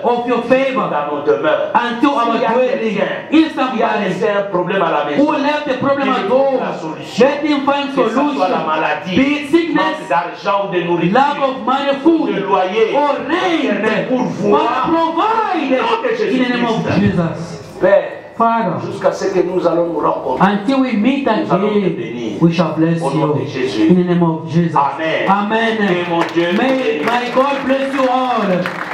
of your favor dans nos demeures. until our S'il y a dwelling. quelqu'un If qui a somebody laissé un problème à la who maison, left the problem qu'il at trouve home, la solution. let him find Que ce soit la solution. maladie, Be it manque sickness, d'argent ou de lack nourriture, of money, de food, loyer, or Éternel, rent, pourvoie. but provide in the name of Jesus. Père, Father, jusqu'à ce que nous allons nous rencontrer. until we meet again, we shall bless Au nom de you Jésus. in the name of Jesus. Amen. Amen. Et mon Dieu, May my God bless you all.